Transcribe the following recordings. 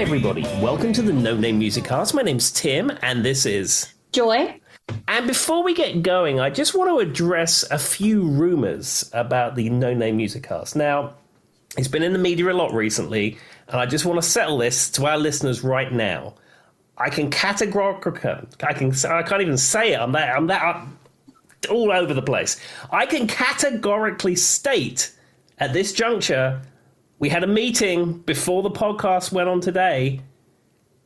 everybody. Welcome to the No Name Music Cast. My name's Tim, and this is Joy. And before we get going, I just want to address a few rumors about the No Name Music Cast. Now, it's been in the media a lot recently, and I just want to settle this to our listeners right now. I can't even say it. I'm that all over the place. I can categorically state at this juncture, we had a meeting before the podcast went on today.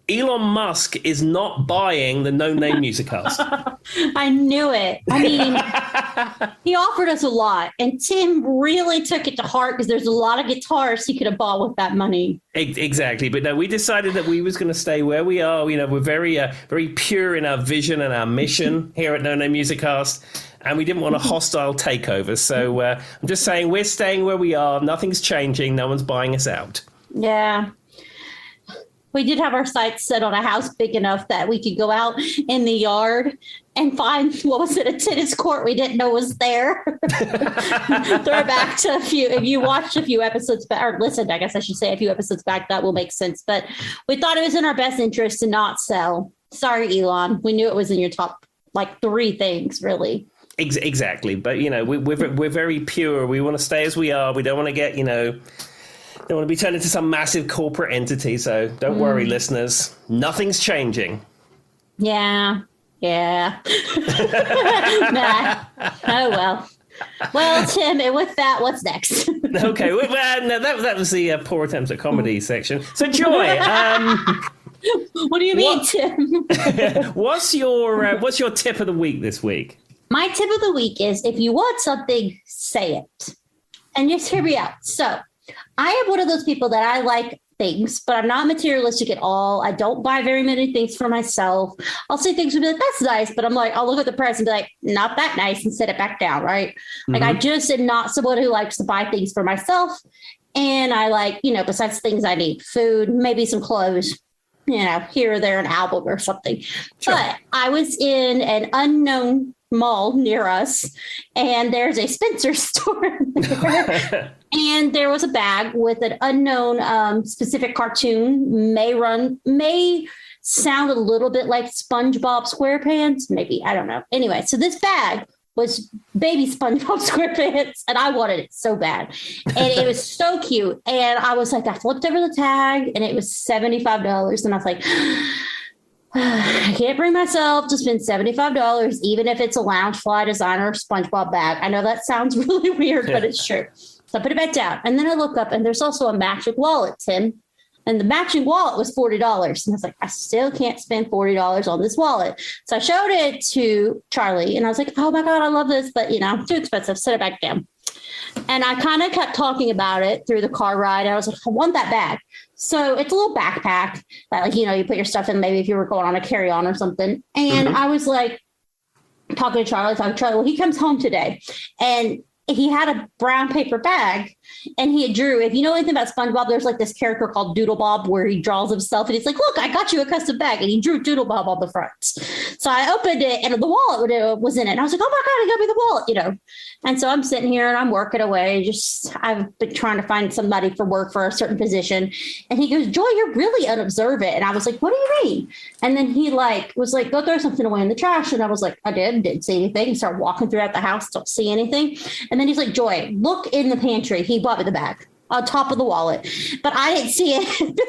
Elon Musk is not buying the No Name Music Cast. I knew it. I mean, he offered us a lot, and Tim really took it to heart because there's a lot of guitars he could have bought with that money. Exactly, but no, we decided that we was going to stay where we are. You know, we're very pure in our vision and our mission here at No Name Music Cast, and we didn't want a hostile takeover. So I'm just saying we're staying where we are. Nothing's changing. No one's buying us out. Yeah. We did have our sights set on a house big enough that we could go out in the yard and find, a tennis court we didn't know was there. Throw back to if you watched a few episodes back, or listened, I guess I should say a few episodes back, that will make sense. But we thought it was in our best interest to not sell. Sorry, Elon. We knew it was in your top, 3 things, really. Exactly. But, we're very pure. We want to stay as we are. We don't want to get, don't want to be turned into some massive corporate entity, so don't worry, listeners. Nothing's changing. Yeah. Nah. Oh, well. Well, Tim, and with that, what's next? Okay, no, that was the poor attempts at comedy section. So, Joy, what do you mean, Tim? what's your tip of the week this week? My tip of the week is, if you want something, say it. And just hear me out. So, I am one of those people that I like things, but I'm not materialistic at all. I don't buy very many things for myself. I'll say things and be like, that's nice. But I'm like, I'll look at the price and be like, not that nice, and set it back down. Right. Mm-hmm. Like, I just am not someone who likes to buy things for myself. And I like, besides things I need, food, maybe some clothes, here or there, an album or something. Sure. But I was in an unknown mall near us, and there's a Spencer store there. And there was a bag with an unknown specific cartoon, may sound a little bit like SpongeBob SquarePants, maybe, I don't know. Anyway, so this bag was baby SpongeBob SquarePants, and I wanted it so bad. And it was so cute. And I was like, I flipped over the tag, and it was $75. And I was like, I can't bring myself to spend $75, even if it's a Loungefly designer SpongeBob bag. I know that sounds really weird, but it's true. So I put it back down. And then I look up, and there's also a matching wallet, Tim. And the matching wallet was $40. And I was like, I still can't spend $40 on this wallet. So I showed it to Charlie, and I was like, oh my God, I love this, but too expensive. Set it back down. And I kind of kept talking about it through the car ride. And I was like, I want that bag. So it's a little backpack that, you put your stuff in, maybe if you were going on a carry-on or something. And I was like, talking to Charlie, well, he comes home today, and he had a brown paper bag, and he drew, if you know anything about SpongeBob, there's this character called Doodle Bob where he draws himself, and he's like, look, I got you a custom bag, and he drew Doodle Bob on the front. So I opened it, and the wallet was in it, and I was like, oh my God, he got me the wallet, And so I'm sitting here, and I'm working away, I've been trying to find somebody for work for a certain position, and he goes, Joy, you're really unobservant. And I was like, what do you mean? And then he was like, go throw something away in the trash. And I was like, I didn't see anything. He started walking throughout the house, don't see anything. And then he's like, Joy, look in the pantry. He bought me the bag on top of the wallet, but I didn't see it.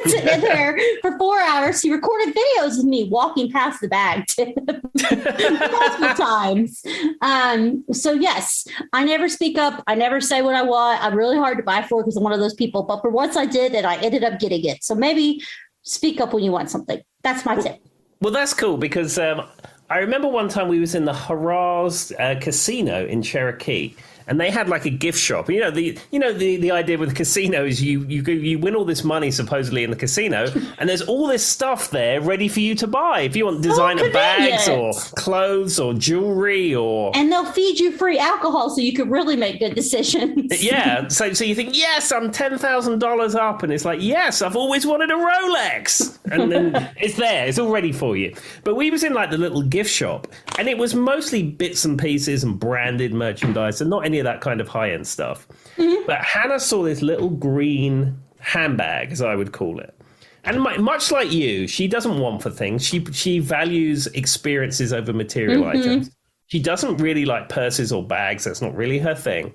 Sitting in there for 4 hours. He recorded videos of me walking past the bag multiple times. So yes, I never speak up. I never say what I want. I'm really hard to buy for because I'm one of those people, but for once I did, and I ended up getting it. So maybe speak up when you want something. That's my tip. Well, that's cool because I remember one time we was in the Harrah's casino in Cherokee. And they had a gift shop. The idea with casinos, you win all this money supposedly in the casino, and there's all this stuff there ready for you to buy if you want designer bags or clothes or jewelry and they'll feed you free alcohol so you could really make good decisions. Yeah. So you think, yes, I'm $10,000 up, and it's like, yes, I've always wanted a Rolex, and then it's there, it's all ready for you. But we was in the little gift shop, and it was mostly bits and pieces and branded merchandise, and not any of that kind of high-end stuff. But Hannah saw this little green handbag, as I would call it, And much like you, she doesn't want for things. She values experiences over material items. She doesn't really like purses or bags. That's not really her thing.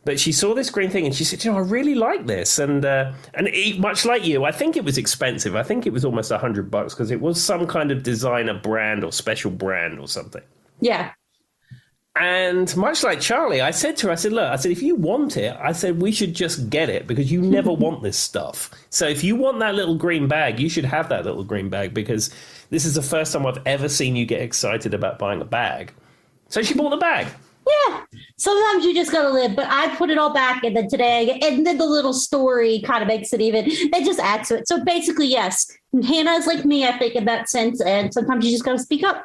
But she saw this green thing and she said, I really like this. And much like you, I think it was expensive. I think it was almost $100 because it was some kind of designer brand or special brand or something. Yeah. And much like Charlie, I said to her, look, if you want it, I said, we should just get it because you never want this stuff. So if you want that little green bag, you should have that little green bag because this is the first time I've ever seen you get excited about buying a bag. So she bought the bag. Yeah. Sometimes you just got to live, but I put it all back. And then today, and then the little story kind of makes it even, it just adds to it. So basically, yes, Hannah is like me, I think, in that sense. And sometimes you just got to speak up.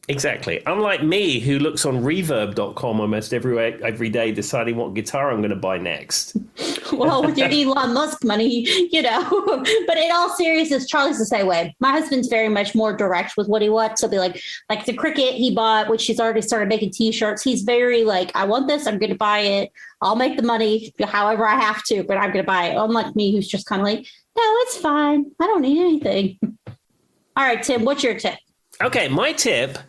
Exactly. Unlike me, who looks on reverb.com almost every day deciding what guitar I'm going to buy next. Well, with your Elon Musk money, But in all seriousness, Charlie's the same way. My husband's very much more direct with what he wants. He'll be like the Cricket he bought, which he's already started making T-shirts. He's very like, I want this. I'm going to buy it. I'll make the money however I have to, but I'm going to buy it. Unlike me, who's just kind of like, no, it's fine. I don't need anything. All right, Tim, what's your tip? Okay, my tip.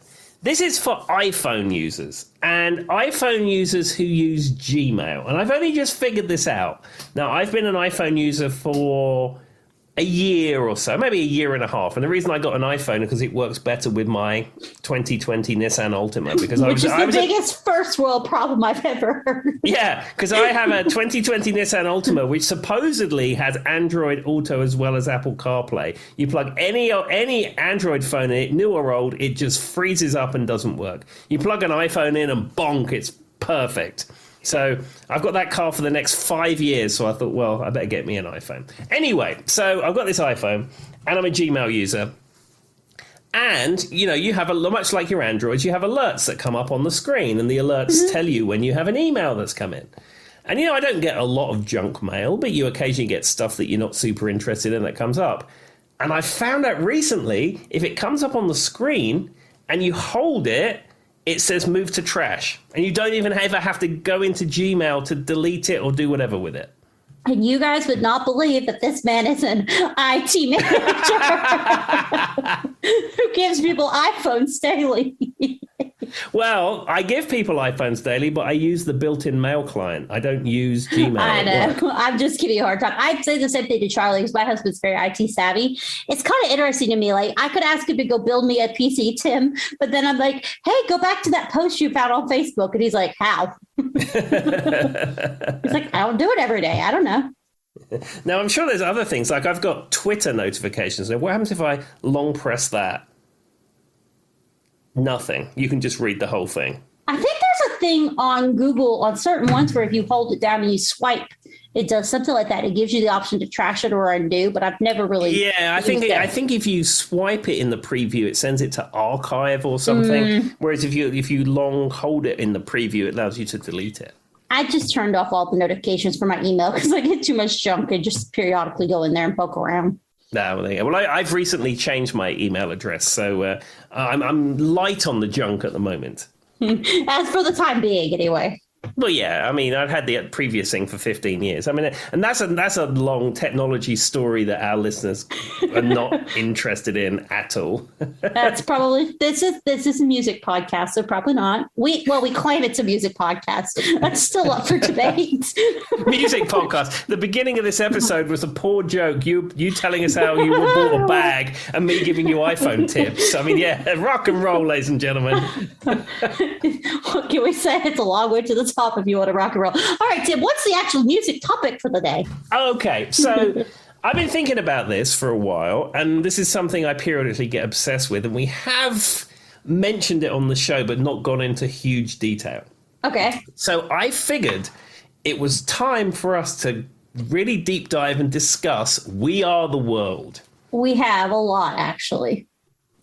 This is for iPhone users and iPhone users who use Gmail. And I've only just figured this out. Now, I've been an iPhone user for a year or so, maybe a year and a half. And the reason I got an iPhone is because it works better with my 2020 Nissan Altima. Because Which is the biggest first world problem I've ever heard. Yeah, because I have a 2020 Nissan Altima, which supposedly has Android Auto as well as Apple CarPlay. You plug any Android phone in it, new or old, it just freezes up and doesn't work. You plug an iPhone in and bonk, it's perfect. So I've got that car for the next 5 years. So I thought, well, I better get me an iPhone. Anyway, so I've got this iPhone and I'm a Gmail user. And, you have much like your Androids, you have alerts that come up on the screen and the alerts tell you when you have an email that's come in. And, I don't get a lot of junk mail, but you occasionally get stuff that you're not super interested in that comes up. And I found out recently, if it comes up on the screen and you hold it, it says move to trash. And you don't even ever have to go into Gmail to delete it or do whatever with it. And you guys would not believe that this man is an IT manager who gives people iPhones daily. Well, I give people iPhones daily, but I use the built-in mail client. I don't use Gmail. I know. I'm just giving you a hard time. I'd say the same thing to Charlie because my husband's very IT savvy. It's kind of interesting to me. Like, I could ask him to go build me a PC, Tim, but then I'm like, hey, go back to that post you found on Facebook. And he's like, how? He's like, I don't do it every day. I don't know. Now, I'm sure there's other things. Like, I've got Twitter notifications. Now, what happens if I long press that? Nothing. You can just read the whole thing. I think there's a thing on Google on certain ones where if you hold it down and you swipe, it does something like that. It gives you the option to trash it or undo, but I've never really. Yeah, I think if you swipe it in the preview, it sends it to archive or something. Whereas if you long hold it in the preview, it allows you to delete it. I just turned off all the notifications for my email because I get too much junk and just periodically go in there and poke around. Well, I've recently changed my email address, so I'm light on the junk at the moment. As for the time being, anyway. Well, yeah, I mean, I've had the previous thing for 15 years. I mean, and that's a long technology story that our listeners are not interested in at all. That's probably this is a music podcast, so probably not. We claim it's a music podcast. That's still up for debate. Music podcast. The beginning of this episode was a poor joke. You telling us how you bought a bag and me giving you iPhone tips. I mean, yeah, rock and roll, ladies and gentlemen. What can we say? It's a long way to the top if you want to rock and roll. All right, Tim, what's the actual music topic for the day? Okay, so I've been thinking about this for a while, and this is something I periodically get obsessed with, and we have mentioned it on the show, but not gone into huge detail. Okay. So I figured it was time for us to really deep dive and discuss We Are the World. We have a lot, actually.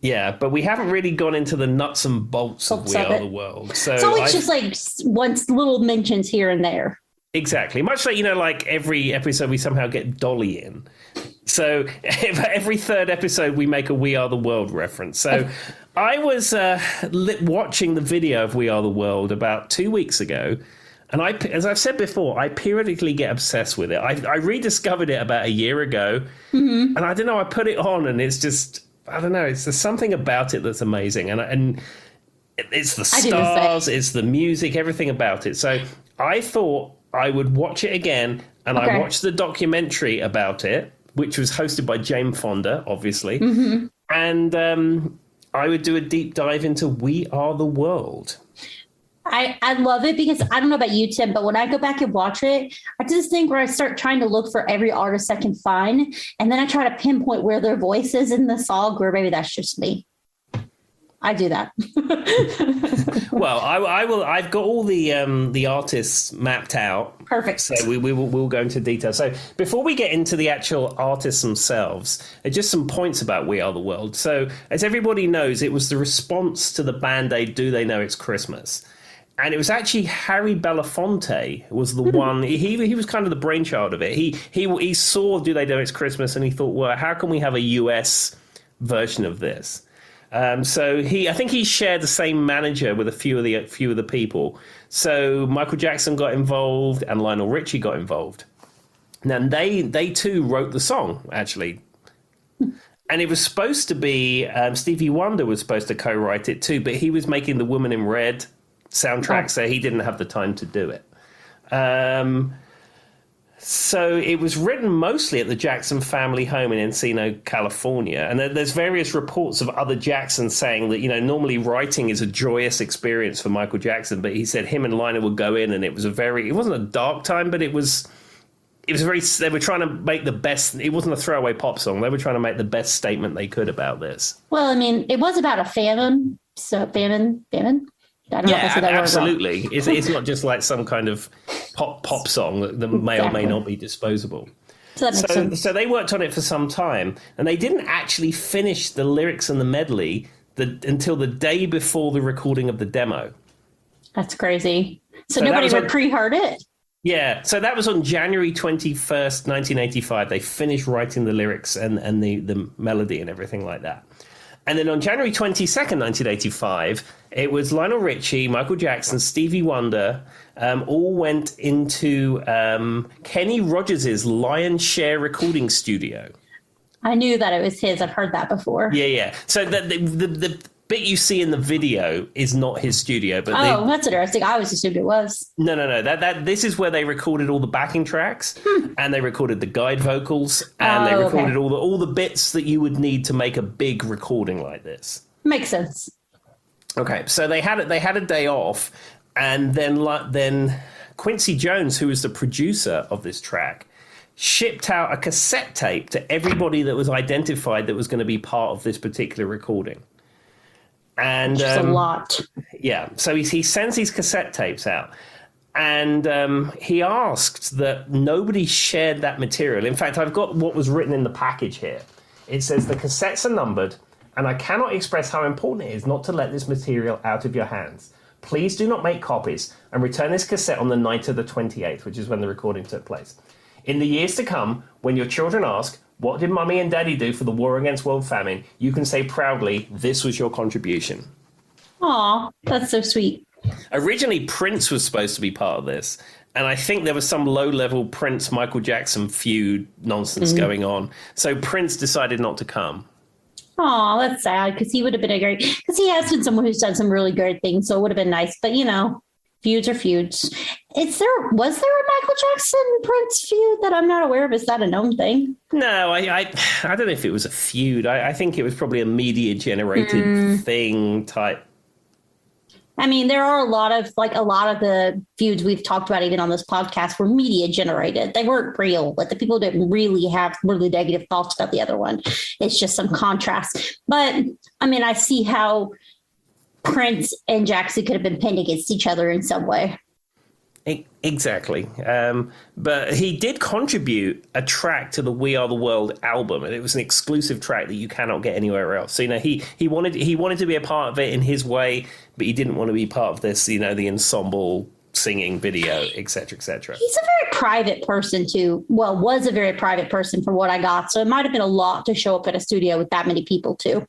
Yeah, but we haven't really gone into the nuts and bolts of We Are the World. So it's always just like once little mentions here and there. Exactly. Much like, like every episode we somehow get Dolly in. So every third episode we make a We Are the World reference. So I was watching the video of We Are the World about 2 weeks ago. And as I've said before, I periodically get obsessed with it. I rediscovered it about a year ago, and I don't know. I put it on, and it's just, I don't know. There's something about it that's amazing, and it's the stars, it's the music, everything about it. So I thought I would watch it again, and I watched the documentary about it, which was hosted by Jane Fonda, obviously, and I would do a deep dive into We Are the World. I love it because I don't know about you, Tim, but when I go back and watch it, I do this thing where I start trying to look for every artist I can find. And then I try to pinpoint where their voice is in the song, or maybe that's just me. I do that. Well, I will. I've got all the artists mapped out. Perfect. So we'll go into detail. So before we get into the actual artists themselves, just some points about We Are the World. So as everybody knows, it was the response to the Band-Aid "Do They Know It's Christmas?" And it was actually Harry Belafonte was the one. He was kind of the brainchild of it. He saw "Do They Know It's Christmas?" and he thought, well, how can we have a US version of this? So I think he shared the same manager with a few of the people. So Michael Jackson got involved and Lionel Richie got involved. And they too wrote the song, actually. And it was supposed to be Stevie Wonder was supposed to co-write it too, but he was making the Woman in Red soundtrack, so he didn't have the time to do it. So it was written mostly at the Jackson family home in Encino, California. And there's various reports of other Jacksons saying that, normally writing is a joyous experience for Michael Jackson. But he said him and Lionel would go in and it wasn't a dark time, but it was they were trying to make the best. It wasn't a throwaway pop song. They were trying to make the best statement they could about this. Well, I mean, it was about a famine. So famine. I don't know if I said that absolutely. It's not just like some kind of pop song that may or may not be disposable. So that makes sense. So they worked on it for some time, and they didn't actually finish the lyrics and the medley until the day before the recording of the demo. That's crazy. So nobody ever pre-heard it? Yeah, so that was on January 21st, 1985. They finished writing the lyrics and the melody and everything like that. And then on January 22nd, 1985, it was Lionel Richie, Michael Jackson, Stevie Wonder, all went into Kenny Rogers' Lion Share recording studio. I knew that it was his. I've heard that before. Yeah. So the bit you see in the video is not his studio. But that's interesting. I always assumed it was. No. This is where they recorded all the backing tracks, and they recorded the guide vocals, and they recorded all the bits that you would need to make a big recording like this. Makes sense. Okay, so they had a day off, and then Quincy Jones, who was the producer of this track, shipped out a cassette tape to everybody that was identified that was going to be part of this particular recording. And a lot. Yeah, so he sends these cassette tapes out, and he asked that nobody shared that material. In fact, I've got what was written in the package here. It says the cassettes are numbered, and I cannot express how important it is not to let this material out of your hands. Please do not make copies and return this cassette on the night of the 28th, which is when the recording took place. In the years to come, when your children ask, what did Mummy and Daddy do for the war against world famine? You can say proudly, this was your contribution. Aw, that's so sweet. Originally, Prince was supposed to be part of this. And I think there was some low-level Prince-Michael Jackson feud nonsense going on. So Prince decided not to come. Oh, that's sad, because he would have been because he has been someone who's done some really great things, so it would have been nice. But, feuds are feuds. Was there a Michael Jackson Prince feud that I'm not aware of? Is that a known thing? No, I don't know if it was a feud. I think it was probably a media-generated thing type. I mean, there are a lot of the feuds we've talked about even on this podcast were media generated. They weren't real. Like the people didn't really have really negative thoughts about the other one. It's just some contrast. But I mean, I see how Prince and Jackson could have been pinned against each other in some way. Exactly. But he did contribute a track to the We Are the World album, and it was an exclusive track that you cannot get anywhere else. So, he wanted to be a part of it in his way, but he didn't want to be part of this, the ensemble singing video, et cetera, et cetera. He's a very private person too. Well, was a very private person from what I got. So it might have been a lot to show up at a studio with that many people too.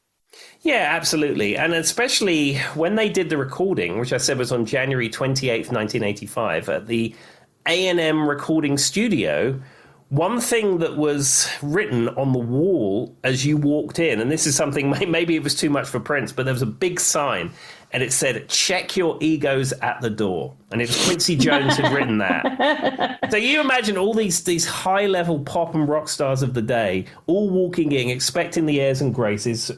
Yeah, absolutely. And especially when they did the recording, which I said was on January 28th, 1985, at the A&M recording studio, one thing that was written on the wall as you walked in, and this is something, maybe it was too much for Prince, but there was a big sign, and it said, "Check your egos at the door." And it was Quincy Jones had written that. So you imagine all these high-level pop and rock stars of the day all walking in, expecting the airs and graces,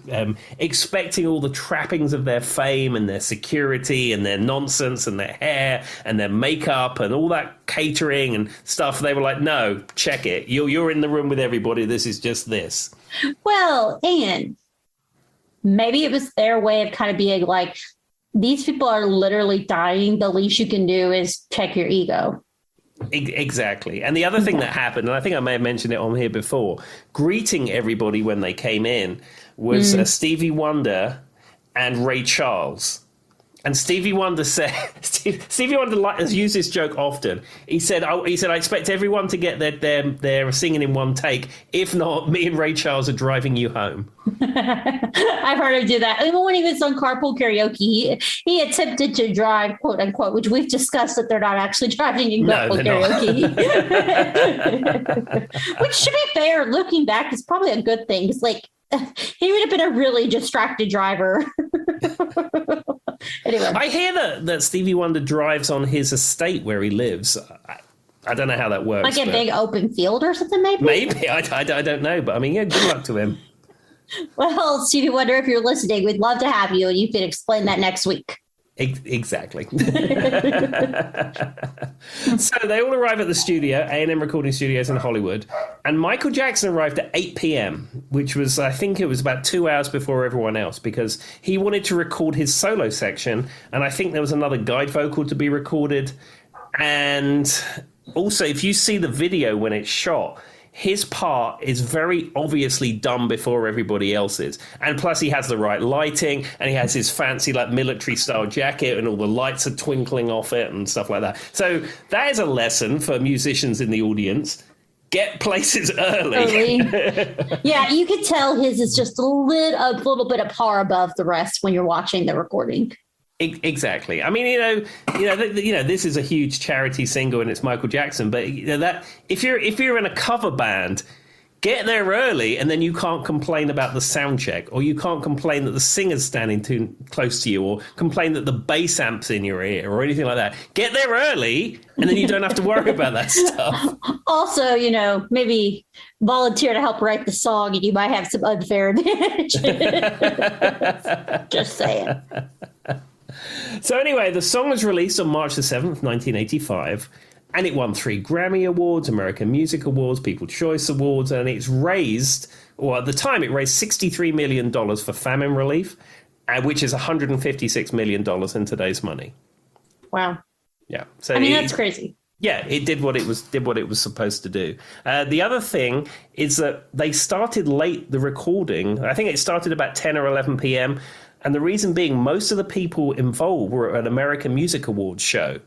expecting all the trappings of their fame and their security and their nonsense and their hair and their makeup and all that catering and stuff. They were like, "No, check it. You're in the room with everybody. This is just this." Well, and maybe it was their way of kind of being like, these people are literally dying. The least you can do is check your ego. Exactly. And the other thing that happened, and I think I may have mentioned it on here before, greeting everybody when they came in was Stevie Wonder and Ray Charles. And Stevie Wonder said, Stevie Wonder has used this joke often. He said, I expect everyone to get their singing in one take. If not, me and Ray Charles are driving you home. I've heard him do that. Even when he was on Carpool Karaoke, he attempted to drive, quote unquote, which we've discussed that they're not actually driving in Carpool Karaoke. Which, to be fair, looking back, is probably a good thing. It's like, he would have been a really distracted driver. Anyway, I hear that Stevie Wonder drives on his estate where he lives. I don't know how that works. Like a big open field or something, maybe? Maybe. I don't know. But I mean, yeah, good luck to him. Well, Stevie Wonder, if you're listening, we'd love to have you, and you can explain that next week. Exactly. So they all arrive at the studio, A&M Recording Studios in Hollywood, and Michael Jackson arrived at 8 p.m., which was, I think it was about 2 hours before everyone else, because he wanted to record his solo section, and I think there was another guide vocal to be recorded. And also, if you see the video when it's shot, his part is very obviously done before everybody else's. And plus he has the right lighting, and he has his fancy like military style jacket, and all the lights are twinkling off it and stuff like that. So that is a lesson for musicians in the audience. Get places early. Yeah, you could tell his is just a little bit of par above the rest when you're watching the recording. Exactly. I mean, this is a huge charity single, and it's Michael Jackson. But that if you're in a cover band, get there early, and then you can't complain about the sound check, or you can't complain that the singer's standing too close to you, or complain that the bass amp's in your ear, or anything like that. Get there early, and then you don't have to worry about that stuff. Also, maybe volunteer to help write the song, and you might have some unfair advantage. Just saying. So anyway, the song was released on March the 7th, 1985, and it won 3 Grammy Awards, American Music Awards, People's Choice Awards, and it's raised, or at the time, it raised $63 million for famine relief, which is $156 million in today's money. Wow. Yeah. So I mean, that's crazy. Yeah, it did what it was supposed to do. The other thing is that they started late, the recording. I think it started about 10 or 11 p.m., and the reason being, most of the people involved were at an American Music Awards show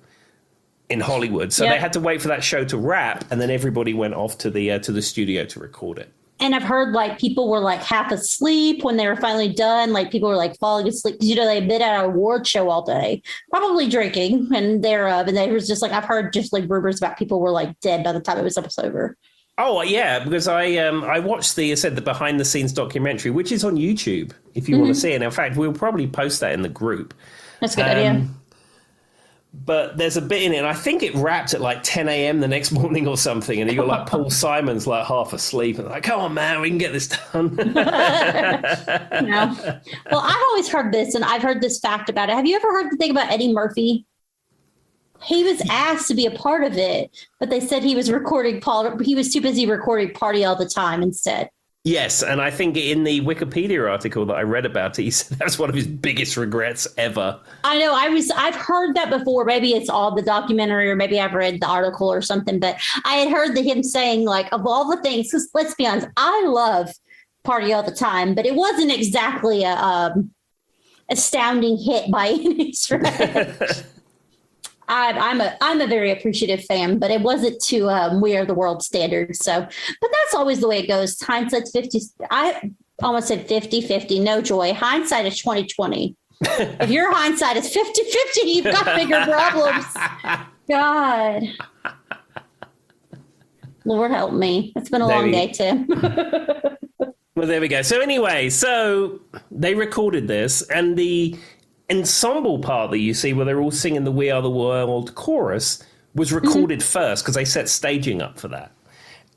in Hollywood. So they had to wait for that show to wrap, and then everybody went off to the studio to record it. And I've heard people were half asleep when they were finally done. People were falling asleep because they've been at an award show all day, probably drinking, and they was just I've heard rumors about people were dead by the time it was almost over. Oh yeah, because I watched the behind the scenes documentary, which is on YouTube if you want to see it. In fact, we'll probably post that in the group. That's a good idea. But there's a bit in it, and I think it wrapped at 10 a.m. the next morning or something, and you got Paul Simon's half asleep, and come on, man, we can get this done. No. Well, I've always heard this, and I've heard this fact about it. Have you ever heard the thing about Eddie Murphy? He was asked to be a part of it, but they said he was recording he was too busy recording Party All the Time instead. Yes, and I think in the Wikipedia article that I read about it, he said that's one of his biggest regrets ever. I know. I've heard that before. Maybe it's all the documentary, or maybe I've read the article or something. But I had heard him saying, of all the things, because let's be honest, I love Party All the Time, but it wasn't exactly a astounding hit by any stretch. I'm a very appreciative fan, but it wasn't to We Are the World standards. So, but that's always the way it goes. Hindsight's 50. almost said 50-50. No, Joy. Hindsight is 2020. If your hindsight is 50-50, you've got bigger problems. God. Lord help me. It's been a long day, Tim. Well, there we go. So anyway, so they recorded this, and the ensemble part that you see where they're all singing the We Are the World chorus was recorded first because they set staging up for that.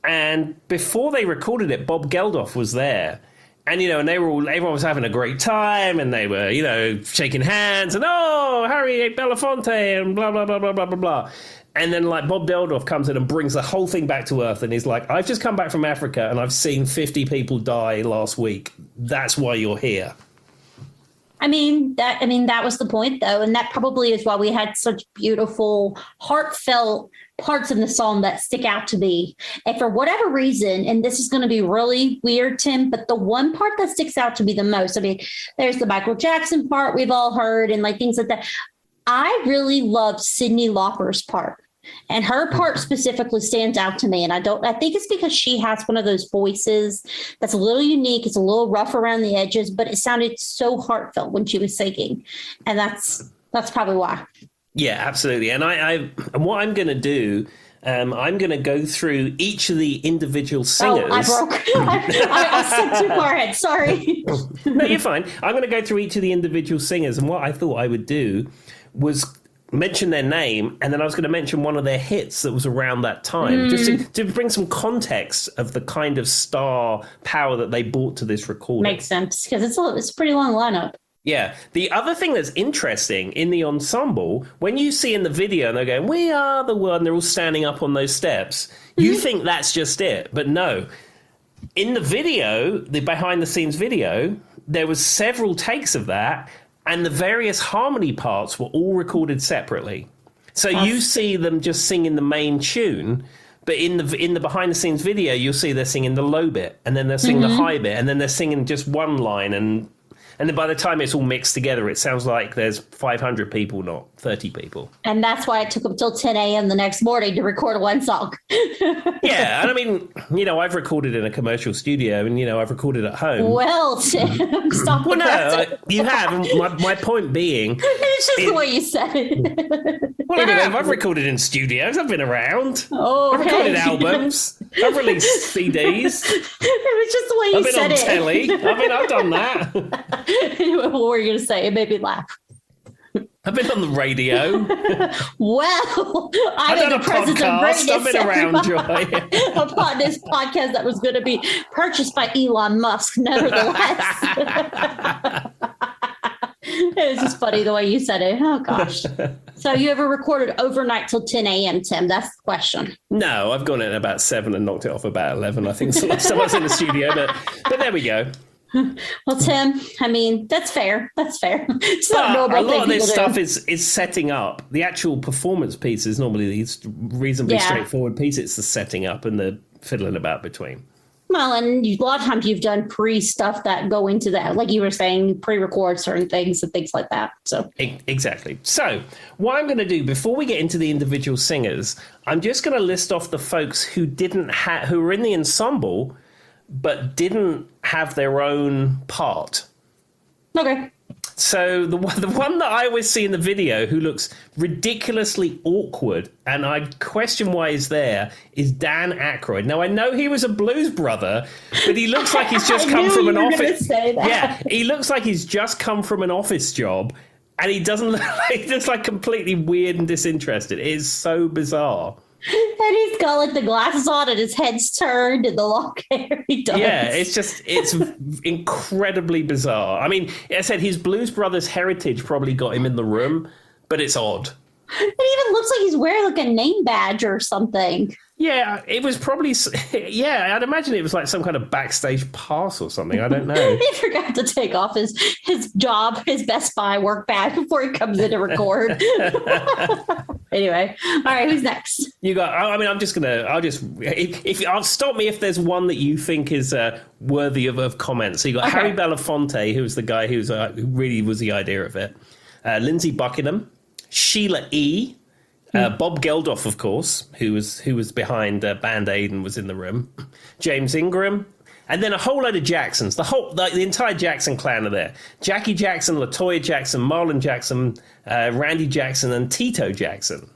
And before they recorded it, Bob Geldof was there. And, and everyone was having a great time, and they were, shaking hands, and, oh, Harry Belafonte, and blah, blah, blah, blah, blah, blah, blah. And then, Bob Geldof comes in and brings the whole thing back to earth, and he's like, I've just come back from Africa, and I've seen 50 people die last week. That's why you're here. That was the point, though, and that probably is why we had such beautiful, heartfelt parts in the song that stick out to me. And for whatever reason, and this is going to be really weird, Tim, but the one part that sticks out to me the most, there's the Michael Jackson part we've all heard and things like that. I really love Cyndi Lauper's part. And her part specifically stands out to me. And I think it's because she has one of those voices that's a little unique. It's a little rough around the edges, but it sounded so heartfelt when she was singing. And that's probably why. Yeah, absolutely. And and what I'm going to do, I'm going to go through each of the individual singers. Oh, I broke. I stepped too far ahead. Sorry. No, you're fine. I'm going to go through each of the individual singers. And what I thought I would do was mention their name, and then I was going to mention one of their hits that was around that time, just to bring some context of the kind of star power that they brought to this recording. Makes sense, because it's a pretty long lineup. Yeah. The other thing that's interesting in the ensemble, when you see in the video and they're going, we are the world, and they're all standing up on those steps, you think that's just it. But no. In the video, the behind-the-scenes video, there was several takes of that, and the various harmony parts were all recorded separately. So you see them just singing the main tune, but in the behind-the-scenes video, you'll see they're singing the low bit, and then they're singing the high bit, and then they're singing just one line, and then by the time it's all mixed together, it sounds like there's 500 people, not 30 people. And that's why it took them till 10 a.m. the next morning to record one song. Yeah, and I've recorded in a commercial studio, and, I've recorded at home. Well, Tim, stop. Well, no, you have. And my point being... It's just the way you said it. Well, anyway. I've recorded in studios. I've been around. Oh, I've recorded albums. I've released CDs. It was just the way you said it. I've been on telly. I've done that. What were you going to say? It made me laugh. I've been on the radio. Well, I've done a podcast. I've been around, Joy. Upon this podcast that was going to be purchased by Elon Musk, nevertheless. It was just funny the way you said it. Oh, gosh. So you ever recorded overnight till 10 a.m., Tim? That's the question. No, I've gone in about 7 and knocked it off about 11. I think someone's in the studio, but there we go. Well, Tim, that's fair. That's fair. It's not a normal. lot of this stuff is setting up. The actual performance piece is normally these reasonably straightforward piece. It's the setting up and the fiddling about between. Well, and a lot of times you've done pre-stuff that go into that. Like you were saying, pre-record certain things and things like that. So exactly. So what I'm going to do before we get into the individual singers, I'm just going to list off the folks who who were in the ensemble but didn't have their own part. Okay. So the one that I always see in the video who looks ridiculously awkward, and I question why he's there, is Dan Aykroyd. Now, I know he was a Blues Brother, but he looks like he's just come from an office. Yeah, he looks like he's just come from an office job, and he doesn't look like, he looks like completely weird and disinterested. It is so bizarre. And he's got the glasses on and his head's turned and the long hair he does. Yeah, it's incredibly bizarre. I mean, as I said, his Blues Brothers heritage probably got him in the room, but it's odd. It even looks like he's wearing a name badge or something. Yeah, it was probably... Yeah, I'd imagine it was like some kind of backstage pass or something. I don't know. He forgot to take off his job, his Best Buy work badge before he comes in to record. Anyway, all right, who's next? You got... I'm just going to... I'll stop me if there's one that you think is worthy of comment. So you got Harry Belafonte, who was the guy who really was the idea of it. Lindsey Buckingham, Sheila E., Bob Geldof, of course, who was behind Band Aid and was in the room. James Ingram, And then a whole load of Jacksons. The entire Jackson clan are there. Jackie Jackson, LaToya Jackson, Marlon Jackson, Randy Jackson, and Tito Jackson.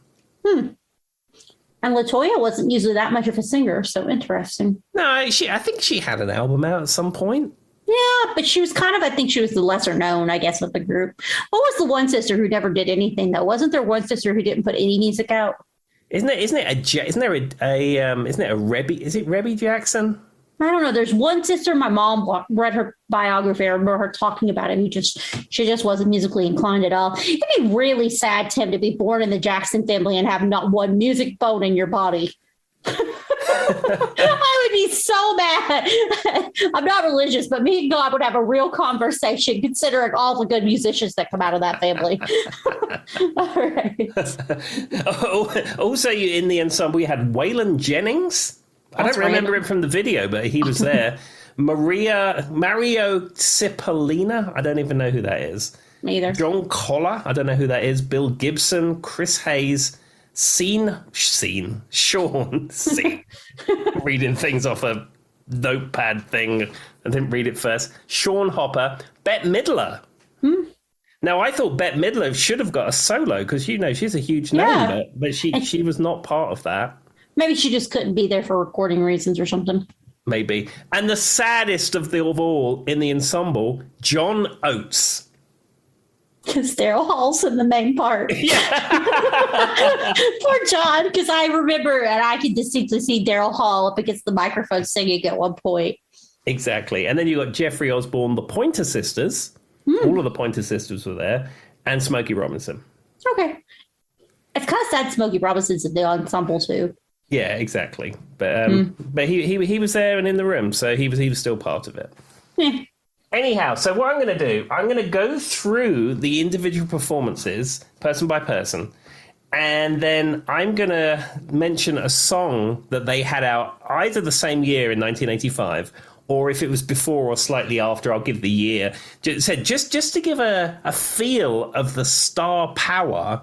And LaToya wasn't usually that much of a singer, so interesting. No, I think she had an album out at some point. Yeah, but she was I think she was the lesser known, I guess, of the group. What was the one sister who never did anything, though? Wasn't there one sister who didn't put any music out? Isn't it a Rebby? Is it Rebby Jackson? I don't know. There's one sister. My mom read her biography. I remember her talking about it. She just wasn't musically inclined at all. It'd be really sad, Tim, to be born in the Jackson family and have not one music bone in your body. I would be so mad. I'm not religious, but me and God would have a real conversation considering all the good musicians that come out of that family. All right. Also, in the ensemble, we had Waylon Jennings. I don't remember him from the video, but he was there. Mario Cipollina. I don't even know who that is. Me either. John Collar. I don't know who that is. Bill Gibson, Chris Hayes, Sean. Reading things off a notepad thing. I didn't read it first. Sean Hopper, Bette Midler. Now, I thought Bette Midler should have got a solo because, she's a huge name, but she was not part of that. Maybe she just couldn't be there for recording reasons or something. Maybe. And the saddest of all in the ensemble, John Oates. Because Daryl Hall's in the main part. Yeah. Poor John, because I remember, and I can distinctly see Daryl Hall up against the microphone singing at one point. Exactly. And then you got Jeffrey Osborne, the Pointer Sisters. All of the Pointer Sisters were there. And Smokey Robinson. Okay. It's kind of sad Smokey Robinson's in the ensemble, too. Yeah, exactly. But he was there and in the room, so he was still part of it. Anyhow, so what I'm going to do, I'm going to go through the individual performances, person by person, and then I'm going to mention a song that they had out either the same year in 1985, or if it was before or slightly after, I'll give the year. Just to give a feel of the star power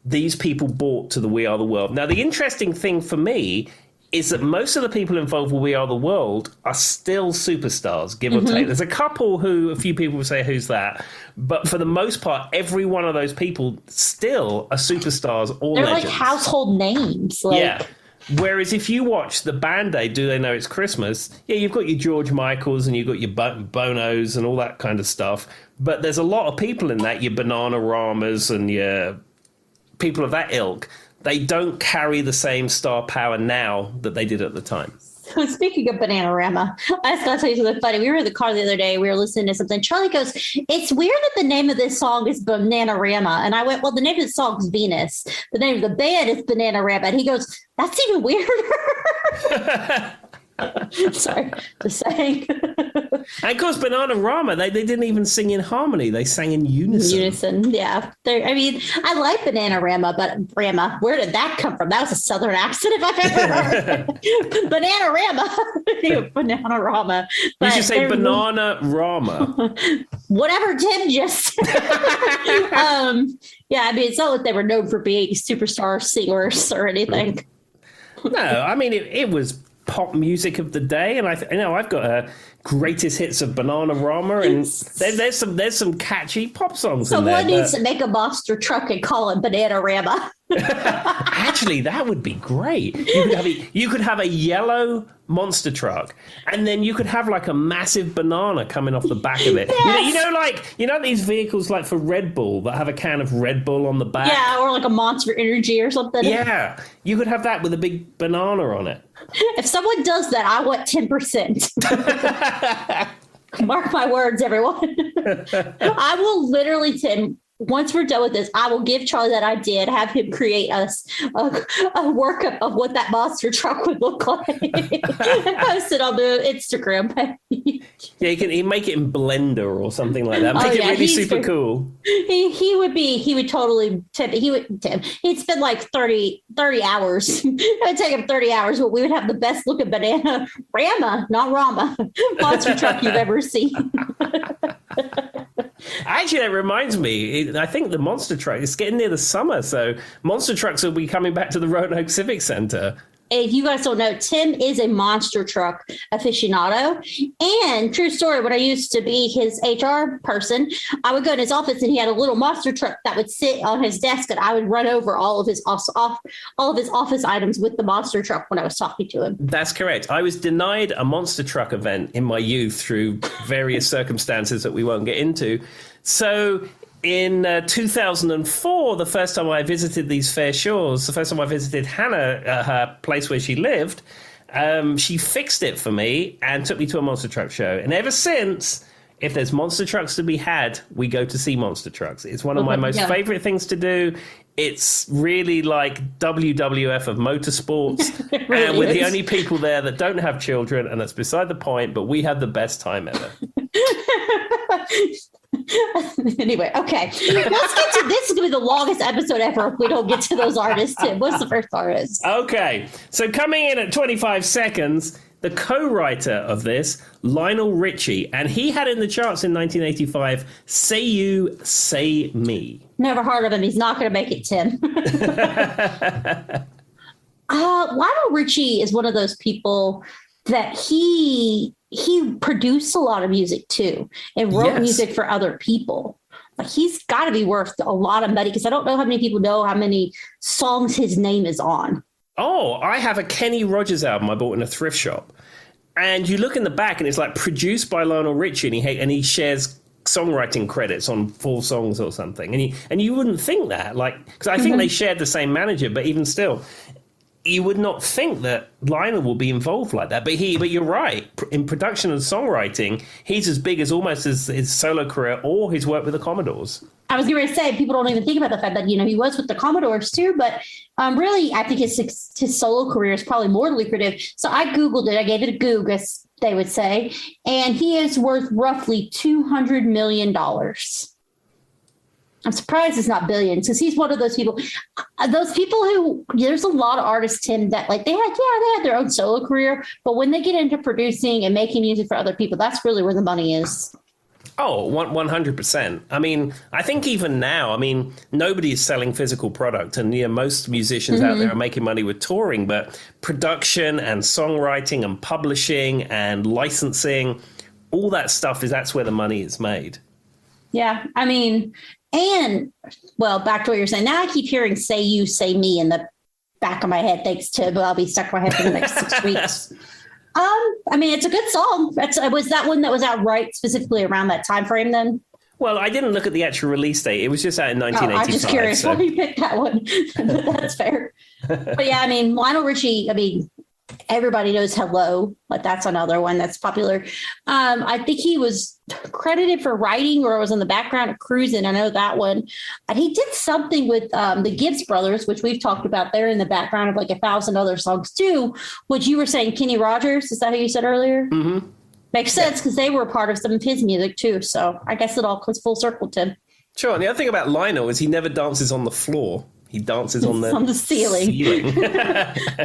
these people brought to the We Are the World. Now, the interesting thing for me is that most of the people involved with We Are the World are still superstars, give or take. There's a few people will say, who's that? But for the most part, every one of those people still are superstars or legends. They're like household names. Yeah. Whereas if you watch the Band-Aid, Do They Know It's Christmas? Yeah, you've got your George Michaels and you've got your Bonos and all that kind of stuff. But there's a lot of people in that, your Bananaramas and your people of that ilk. They don't carry the same star power now that they did at the time. So speaking of Bananarama, I just got to tell you something funny. We were in the car the other day. We were listening to something. Charlie goes, it's weird that the name of this song is Bananarama. And I went, well, the name of the song is Venus. The name of the band is Bananarama. And he goes, that's even weirder. Sorry, just saying. And of course, Bananarama, they didn't even sing in harmony. They sang in unison. Yeah. I like Bananarama, but Rama, where did that come from? That was a Southern accent if I've ever heard. Bananarama. Bananarama. You should say Bananarama. Whatever Tim just it's not like they were known for being superstar singers or anything. No, it was pop music of the day, and I've got a greatest hits of Bananarama, and there's some catchy pop songs in there. Someone needs to make a monster truck and call it Bananarama. Actually, that would be great. You could have a yellow monster truck, and then you could have like a massive banana coming off the back of it. Yes. You know these vehicles like for Red Bull that have a can of Red Bull on the back. Yeah, or like a Monster Energy or something. Yeah, you could have that with a big banana on it. If someone does that, I want 10%. Mark my words, everyone. I will literally, Tim, once we're done with this, I will give Charlie that idea and have him create us a workup of what that monster truck would look like and post it on the Instagram page. Yeah, he can make it in Blender or something like that. Make it really super cool. He would totally, he'd spend like 30 hours. It would take him 30 hours, but we would have the best looking banana Rama, not Rama, monster truck you've ever seen. Actually, that reminds me, I think the monster truck is getting near the summer, so monster trucks will be coming back to the Roanoke Civic Center. if you guys don't know, Tim is a monster truck aficionado. And true story, when I used to be his HR person, I would go in his office and he had a little monster truck that would sit on his desk, and I would run over all of his office items with the monster truck when I was talking to him. That's correct. I was denied a monster truck event in my youth through various circumstances that we won't get into. So in 2004, the first time I visited these fair shores, the first time I visited Hannah at her place where she lived, she fixed it for me and took me to a monster truck show. And ever since, if there's monster trucks to be had, we go to see monster trucks. It's one of my most favorite things to do. It's really like WWF of motorsports. Really and we're the only people there that don't have children, and that's beside the point, but we have the best time ever. Anyway, okay. Let's get to this. Is going to be the longest episode ever if we don't get to those artists. Tim, what's the first artist? Okay. So coming in at 25 seconds, the co-writer of this, Lionel Richie, and he had in the charts in 1985, Say You, Say Me. Never heard of him. He's not going to make it, Tim. Lionel Richie is one of those people that he produced a lot of music too and wrote music for other people. Like, he's got to be worth a lot of money, because I don't know how many people know how many songs his name is on. Oh, I have a Kenny Rogers album I bought in a thrift shop. And you look in the back and it's like produced by Lionel Richie, and he shares songwriting credits on 4 songs or something. And you wouldn't think that, like, because I think they shared the same manager, but even still, you would not think that Lionel will be involved like that. But you're right. In production and songwriting, he's as big as almost as his solo career or his work with the Commodores. I was going to say, people don't even think about the fact that, he was with the Commodores too, but really, I think his solo career is probably more lucrative. So I Googled it. I gave it a Goog, as they would say, and he is worth roughly $200 million. I'm surprised it's not billions, because he's one of those people who, there's a lot of artists, Tim, that like they had their own solo career, but when they get into producing and making music for other people, that's really where the money is. Oh, 100%. I mean, I think even now, nobody is selling physical product, and most musicians out there are making money with touring, but production and songwriting and publishing and licensing, all that stuff that's where the money is made. Yeah, and, well, back to what you're saying. Now I keep hearing Say You, Say Me in the back of my head, thanks to, but I'll be stuck in my head for the next 6 weeks. It's a good song. Was that one that was out right specifically around that time frame then? Well, I didn't look at the actual release date. It was just out in 1985. I'm just curious why you picked that one. That's fair. But yeah, Lionel Richie, everybody knows Hello, but that's another one that's popular. I think he was credited for writing, or was in the background of Cruising. I know that one. And he did something with the Gibbs Brothers, which we've talked about. They're in the background of like 1,000 other songs too, which you were saying Kenny Rogers. Is that who you said earlier? Mm-hmm. Makes sense, because they were a part of some of his music too. So I guess it all comes full circle, Tim. Sure. And the other thing about Lionel is he never dances on the floor. He dances on the ceiling.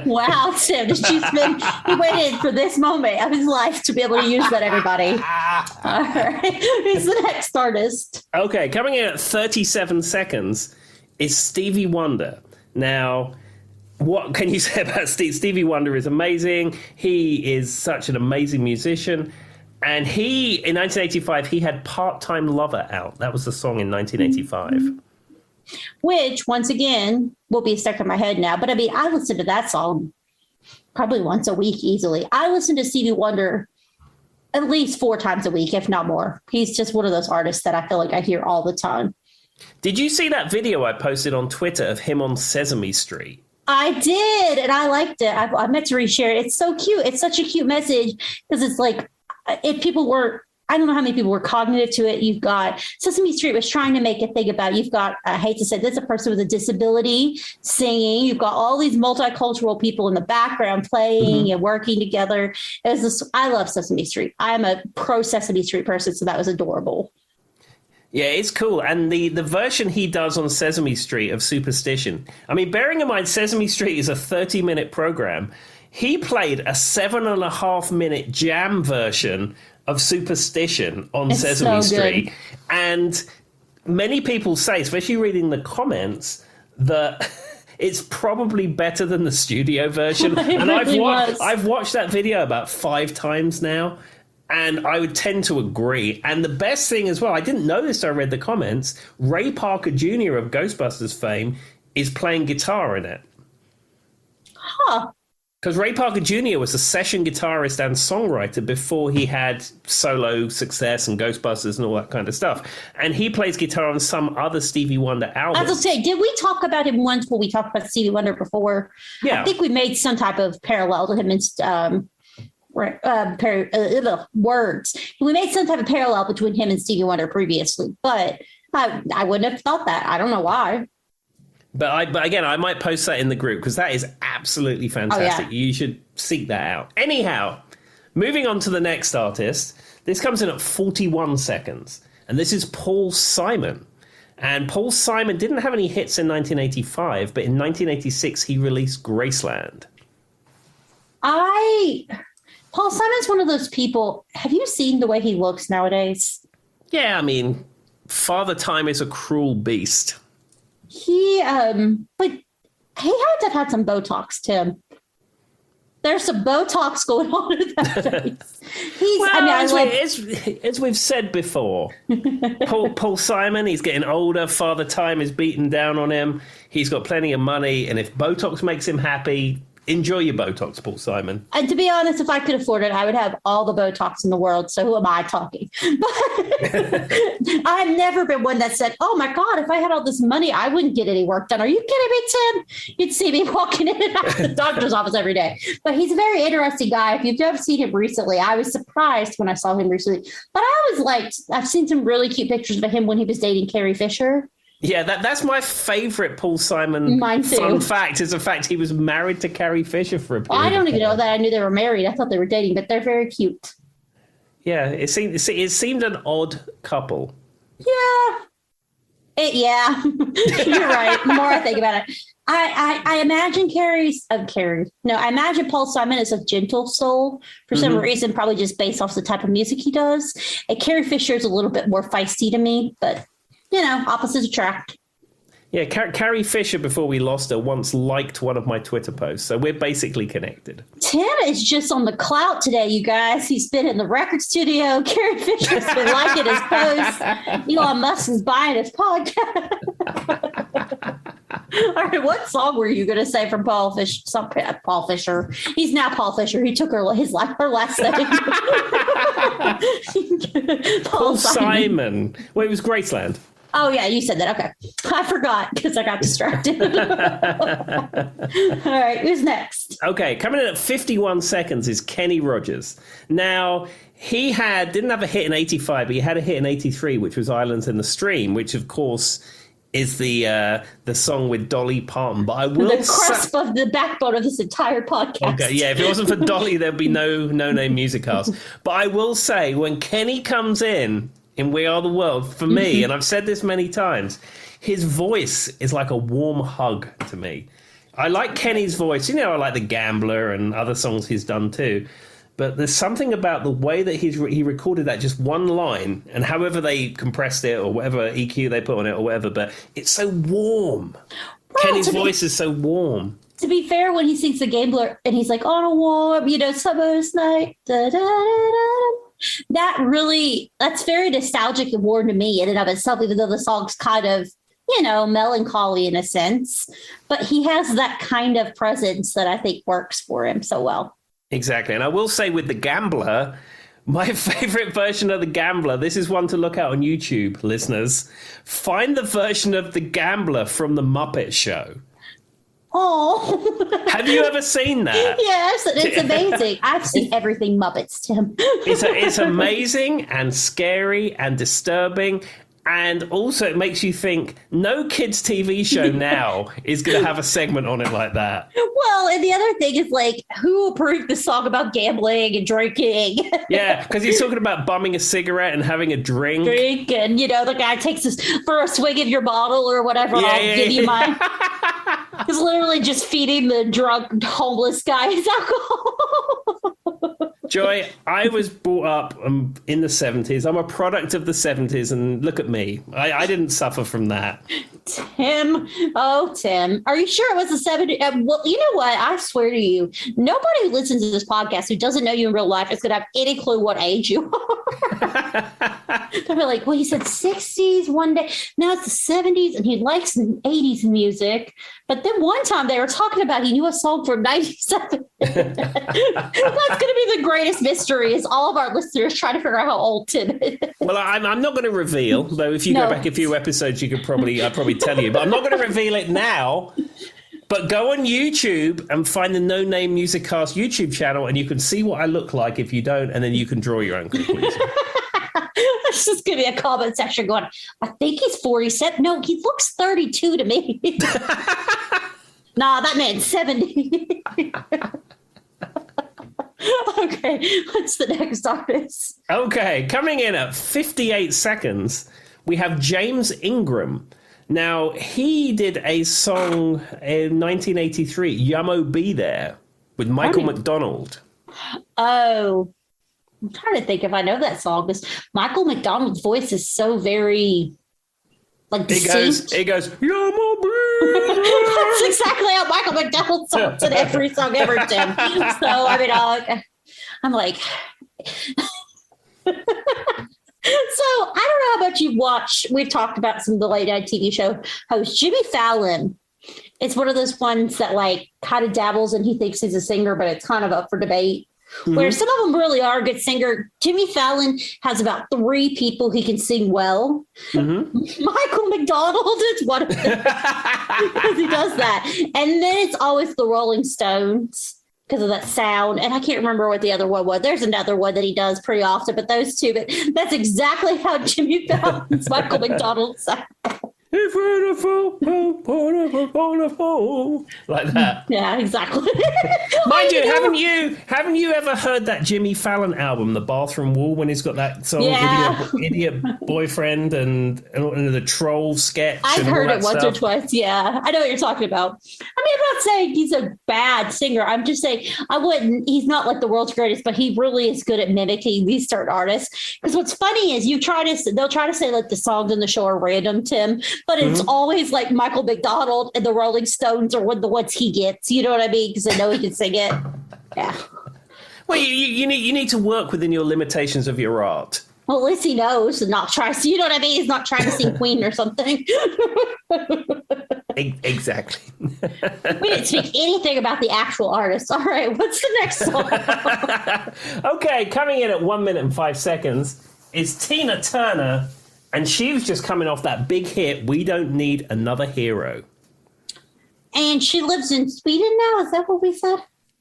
Wow, Tim. He waited for this moment of his life to be able to use that, everybody. All right. Who's the next artist? Okay, coming in at 37 seconds is Stevie Wonder. Now, what can you say about Stevie Wonder is amazing. He is such an amazing musician. And in 1985, he had Part-Time Lover out. That was the song in 1985. Which, once again, will be stuck in my head now. But I listen to that song probably once a week easily. I listen to Stevie Wonder at least 4 times a week, if not more. He's just one of those artists that I feel like I hear all the time. Did you see that video I posted on Twitter of him on Sesame Street? I did, and I liked it. I meant to reshare it. It's so cute. It's such a cute message, because it's like, if people were, I don't know how many people were cognitive to it. You've got Sesame Street was trying to make a thing about, you've got, I hate to say this, a person with a disability singing. You've got all these multicultural people in the background playing and working together. I love Sesame Street. I'm a pro Sesame Street person, so that was adorable. Yeah, it's cool. And the version he does on Sesame Street of Superstition, bearing in mind Sesame Street is a 30-minute program, he played a 7.5-minute jam version of Superstition on Sesame Street. And many people say, especially reading the comments, that It's probably better than the studio version. It And really was. I've watched that video about 5 times now. And I would tend to agree. And the best thing as well, I didn't know this, I read the comments. Ray Parker Jr. of Ghostbusters fame is playing guitar in it. Huh. Because Ray Parker Jr. was a session guitarist and songwriter before he had solo success and Ghostbusters and all that kind of stuff. And he plays guitar on some other Stevie Wonder albums. I was going to say, did we talk about him once when we talked about Stevie Wonder before? Yeah. I think we made some type of parallel to him in words. We made some type of parallel between him and Stevie Wonder previously, but I wouldn't have thought that. I don't know why. But again, I might post that in the group because that is absolutely fantastic. Oh, yeah. You should seek that out. Anyhow, moving on to the next artist. This comes in at 41 seconds. And this is Paul Simon. And Paul Simon didn't have any hits in 1985, but in 1986 he released Graceland. Paul Simon's one of those people. Have you seen the way he looks nowadays? Yeah, I mean, Father Time is a cruel beast. But he had to have had some Botox, Tim. There's some Botox going on in that face. As we've said before, Paul Simon, he's getting older. Father Time is beating down on him. He's got plenty of money, and if Botox makes him happy, enjoy your Botox, Paul Simon. And to be honest, if I could afford it, I would have all the Botox in the world. So who am I talking? But I've never been one that said, oh my God, if I had all this money, I wouldn't get any work done. Are you kidding me, Tim? You'd see me walking in and out of the doctor's office every day. But he's a very interesting guy. If you've never seen him recently, I was surprised when I saw him recently. But I've seen some really cute pictures of him when he was dating Carrie Fisher. Yeah, that's my favorite Paul Simon fun fact, is the fact he was married to Carrie Fisher for a period. I don't even know that. I knew they were married. I thought they were dating, but they're very cute. Yeah, it seemed an odd couple. Yeah. You're right. The more I think about it. I imagine I imagine Paul Simon is a gentle soul for some reason, probably just based off the type of music he does. And Carrie Fisher is a little bit more feisty to me, but opposites attract. Yeah, Carrie Fisher, before we lost her, once liked one of my Twitter posts, so we're basically connected. Tim is just on the clout today, you guys. He's been in the record studio. Carrie Fisher's been liking his posts. Elon Musk is buying his podcast. All right, what song were you going to say from Paul Fisher? Paul Fisher. He's now Paul Fisher. He took her last name. Paul Simon. Well, it was Graceland. Oh, yeah, you said that. Okay. I forgot because I got distracted. All right, who's next? Okay, coming in at 51 seconds is Kenny Rogers. Now, he didn't have a hit in 85, but he had a hit in 83, which was Islands in the Stream, which, of course, is the song with Dolly Parton. But I will the crusp of the backbone of this entire podcast. Okay, yeah, if it wasn't for Dolly, there'd be no name music cast. But I will say, when Kenny comes in We Are the World, for me, and I've said this many times, his voice is like a warm hug to me. I like Kenny's voice. I like The Gambler and other songs he's done too. But there's something about the way that he recorded that just one line, and however they compressed it or whatever EQ they put on it or whatever, but it's so warm. Well, Kenny's voice is so warm. To be fair, when he sings The Gambler and he's like, on a warm, summer's night, da, da, da, da, that's very nostalgic and warm to me in and of itself, even though the song's kind of, melancholy in a sense. But he has that kind of presence that I think works for him so well. Exactly. And I will say with The Gambler, my favorite version of The Gambler, this is one to look at on YouTube, listeners. Find the version of The Gambler from The Muppet Show. Oh, have you ever seen that? Yes, it's amazing. I've seen everything Muppets, Tim. It's amazing and scary and disturbing. And also it makes you think no kids' TV show now is going to have a segment on it like that. Well, and the other thing is, who approved the song about gambling and drinking? Yeah, because he's talking about bumming a cigarette and having a drink. And, the guy takes this for a swig of your bottle or whatever. Yeah, I'll give you mine. He's literally just feeding the drunk homeless guy his alcohol. Joy, I was brought up in the 70s. I'm a product of the 70s, and look at me. I didn't suffer from that. Tim. Oh, Tim. Are you sure it was the 70s? Well, you know what? I swear to you, nobody who listens to this podcast who doesn't know you in real life is going to have any clue what age you are. They'll be like, well, he said 60s one day. Now it's the 70s, and he likes the 80s music. But then one time they were talking about he knew a song from 97. That's going to be the greatest mystery is all of our listeners trying to figure out how old Tim is. Well, I'm not going to reveal, though if you go back a few episodes, I'd probably tell you. But I'm not going to reveal it now. But go on YouTube and find the No Name Music Cast YouTube channel, and you can see what I look like if you don't, and then you can draw your own conclusion. It's just going to be a comment section going, I think he's 47. No, he looks 32 to me. Nah, that man's 70. Okay, what's the next artist? Okay, coming in at 58 seconds, we have James Ingram. Now, he did a song in 1983, Yummo Be There, with Michael McDonald. Oh, I'm trying to think if I know that song, because Michael McDonald's voice is so very, like, distinct. It goes, Yummo Be There. That's exactly how Michael McDonald talks in every song ever, Tim. So, I mean, I'm like... So I don't know how much you watch. We've talked about some of the late night TV show hosts. Jimmy Fallon. It's one of those ones that like kind of dabbles and he thinks he's a singer, but it's kind of up for debate. Mm-hmm. Where some of them really are a good singer. Jimmy Fallon has about 3 people he can sing well. Mm-hmm. Michael McDonald is one of them because he does that. And then it's always the Rolling Stones, because of that sound. And I can't remember what the other one was. There's another one that he does pretty often, but those two. But that's exactly how Jimmy Fallon's Michael McDonald sounds. Like that. Yeah, exactly. Mind you, haven't you ever heard that Jimmy Fallon album, The Bathroom Wall, when he's got that song, Idiot Boyfriend and the troll sketch? I've heard it once or twice. Yeah, I know what you're talking about. I mean, I'm not saying he's a bad singer. I'm just saying he's not like the world's greatest, but he really is good at mimicking these certain artists. Because what's funny is they'll try to say like the songs in the show are random, Tim, but it's always like Michael McDonald and the Rolling Stones are the ones he gets. You know what I mean? Because I know he can sing it. Yeah. Well, you need to work within your limitations of your art. Well, at least he knows and not tries to. You know what I mean? He's not trying to sing Queen or something. Exactly. We didn't speak anything about the actual artist. All right, what's the next song? Okay, coming in at 1 minute and 5 seconds is Tina Turner. And she was just coming off that big hit, We Don't Need Another Hero. And she lives in Sweden now? Is that what we said?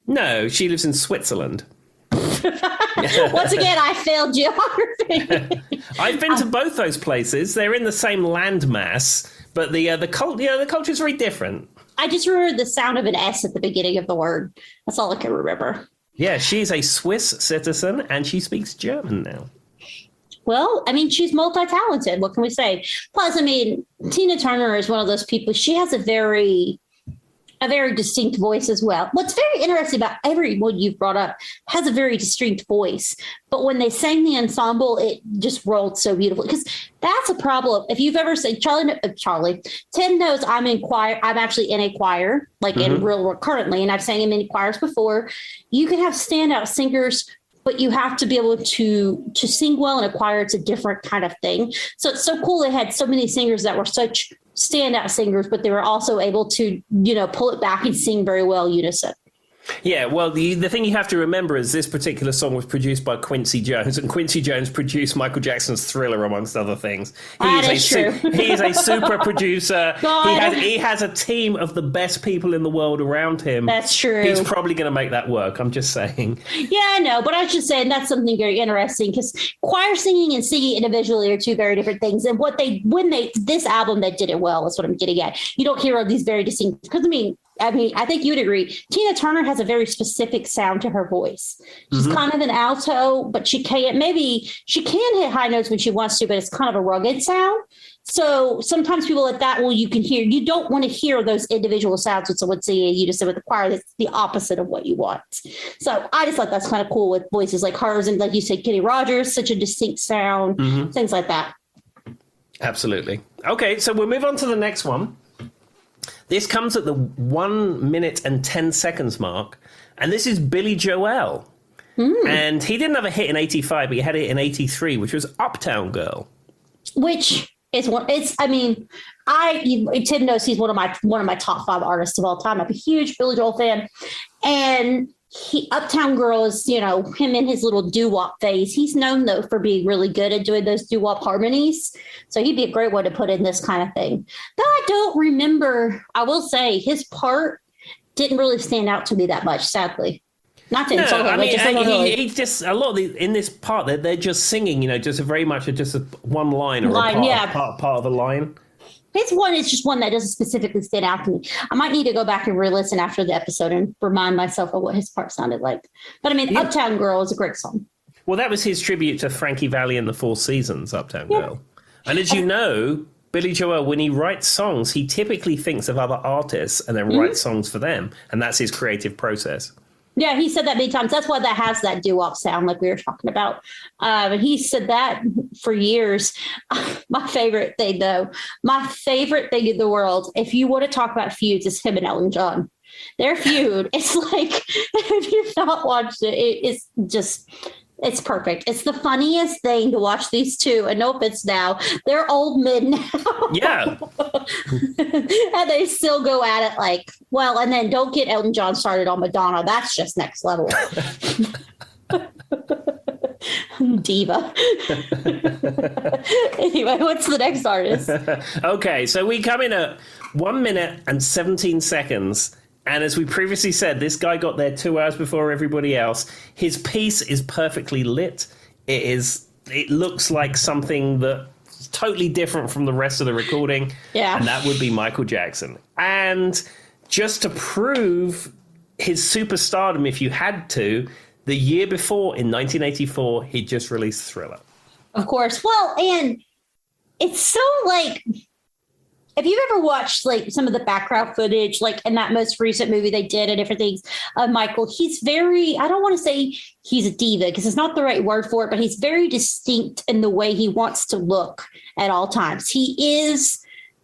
No, she lives in Switzerland. Once again, I failed geography. I've been to both those places. They're in the same landmass, but the culture is very different. I just remember the sound of an S at the beginning of the word. That's all I can remember. Yeah, she's a Swiss citizen, and she speaks German now. Well, I mean, she's multi-talented. What can we say? Plus, I mean, Tina Turner is one of those people. She has a very distinct voice as well. What's very interesting about everyone you've brought up has a very distinct voice. But when they sang the ensemble, it just rolled so beautifully. Because that's a problem. If you've ever seen Charlie, Tim knows I'm in choir. I'm actually in a choir, like in real work currently, and I've sang in many choirs before. You can have standout singers, but you have to be able to sing well in a choir. It's a different kind of thing. So it's so cool. They had so many singers that were such standout singers, but they were also able to, pull it back and sing very well unison. Yeah, well, the thing you have to remember is this particular song was produced by Quincy Jones, and Quincy Jones produced Michael Jackson's Thriller, amongst other things. He is a super producer. He has a team of the best people in the world around him. That's true. He's probably going to make that work, I'm just saying. Yeah, I know, but I was just saying that's something very interesting, because choir singing and singing individually are two very different things. And this album that did it well is what I'm getting at. You don't hear all these very distinct, because I think you'd agree. Tina Turner has a very specific sound to her voice. She's kind of an alto, but she can hit high notes when she wants to, but it's kind of a rugged sound. So sometimes people like that, you don't want to hear those individual sounds with someone singing. You just said with the choir, that's the opposite of what you want. So I just thought that's kind of cool with voices like hers. And like you said, Kenny Rogers, such a distinct sound, things like that. Absolutely. Okay, so we'll move on to the next one. This comes at the 1 minute and 10 seconds mark, and this is Billy Joel. And he didn't have a hit in 85, but he had it in 83, which was Uptown Girl. Which is one. It's. I mean, Tim knows he's one of my top 5 artists of all time. I'm a huge Billy Joel fan, and Uptown Girl is, him in his little doo-wop phase. He's known though for being really good at doing those doo-wop harmonies. So he'd be a great one to put in this kind of thing. Though I don't remember. I will say his part didn't really stand out to me that much, sadly. Not to insult him. I mean, he just a lot of in this part they're just singing, just very much just one line or part of a line. His one is just one that doesn't specifically stand out to me. I might need to go back and re-listen after the episode and remind myself of what his part sounded like. But I mean, Uptown Girl is a great song. Well, that was his tribute to Frankie Valli and the Four Seasons, Uptown Girl. And as you know, Billy Joel, when he writes songs, he typically thinks of other artists and then writes songs for them. And that's his creative process. Yeah, he said that many times. That's why that has that doo-wop sound like we were talking about. And he said that for years. My favorite thing in the world, if you want to talk about feuds, is him and Elton John. Their feud, it's like, if you've not watched it, it's perfect. It's the funniest thing to watch these two. And no offense now, they're old men now. Yeah. And they still go at it like, well, and then don't get Elton John started on Madonna. That's just next level. Diva. Anyway, what's the next artist? Okay, so we come in at 1 minute and 17 seconds. And as we previously said, this guy got there 2 hours before everybody else. His piece is perfectly lit. It looks like something that's totally different from the rest of the recording. Yeah. And that would be Michael Jackson. And just to prove his superstardom, if you had to, the year before, in 1984, he just released Thriller. Of course. Well, and it's so like... If you've ever watched like some of the background footage, like in that most recent movie they did and different things, Michael, he's very, I don't want to say he's a diva because it's not the right word for it, but he's very distinct in the way he wants to look at all times. He is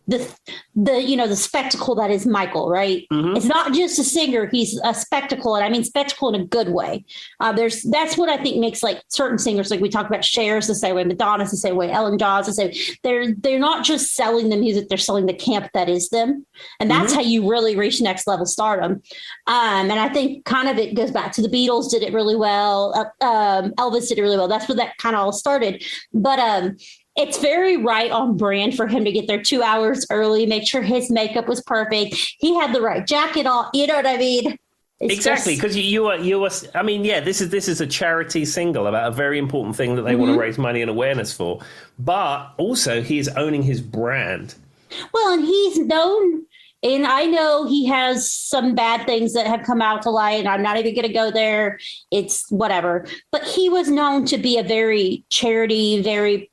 the spectacle that is Michael, right? Mm-hmm. It's not just a singer. He's a spectacle. And I mean, spectacle in a good way. That's what I think makes like certain singers, like we talked about Cher's the same way, Madonna's the same way, Ellen John's the same. They're not just selling the music. They're selling the camp that is them. And that's how you really reach next level stardom. And I think kind of it goes back to the Beatles did it really well. Elvis did it really well. That's where that kind of all started. But, it's very right on brand for him to get there 2 hours early, make sure his makeup was perfect. He had the right jacket on. You know what I mean? Exactly, because you were. I mean, yeah, this is a charity single about a very important thing that they want to raise money and awareness for. But also, he is owning his brand. Well, and he's known. And I know he has some bad things that have come out to light, and I'm not even going to go there. It's whatever. But he was known to be a very very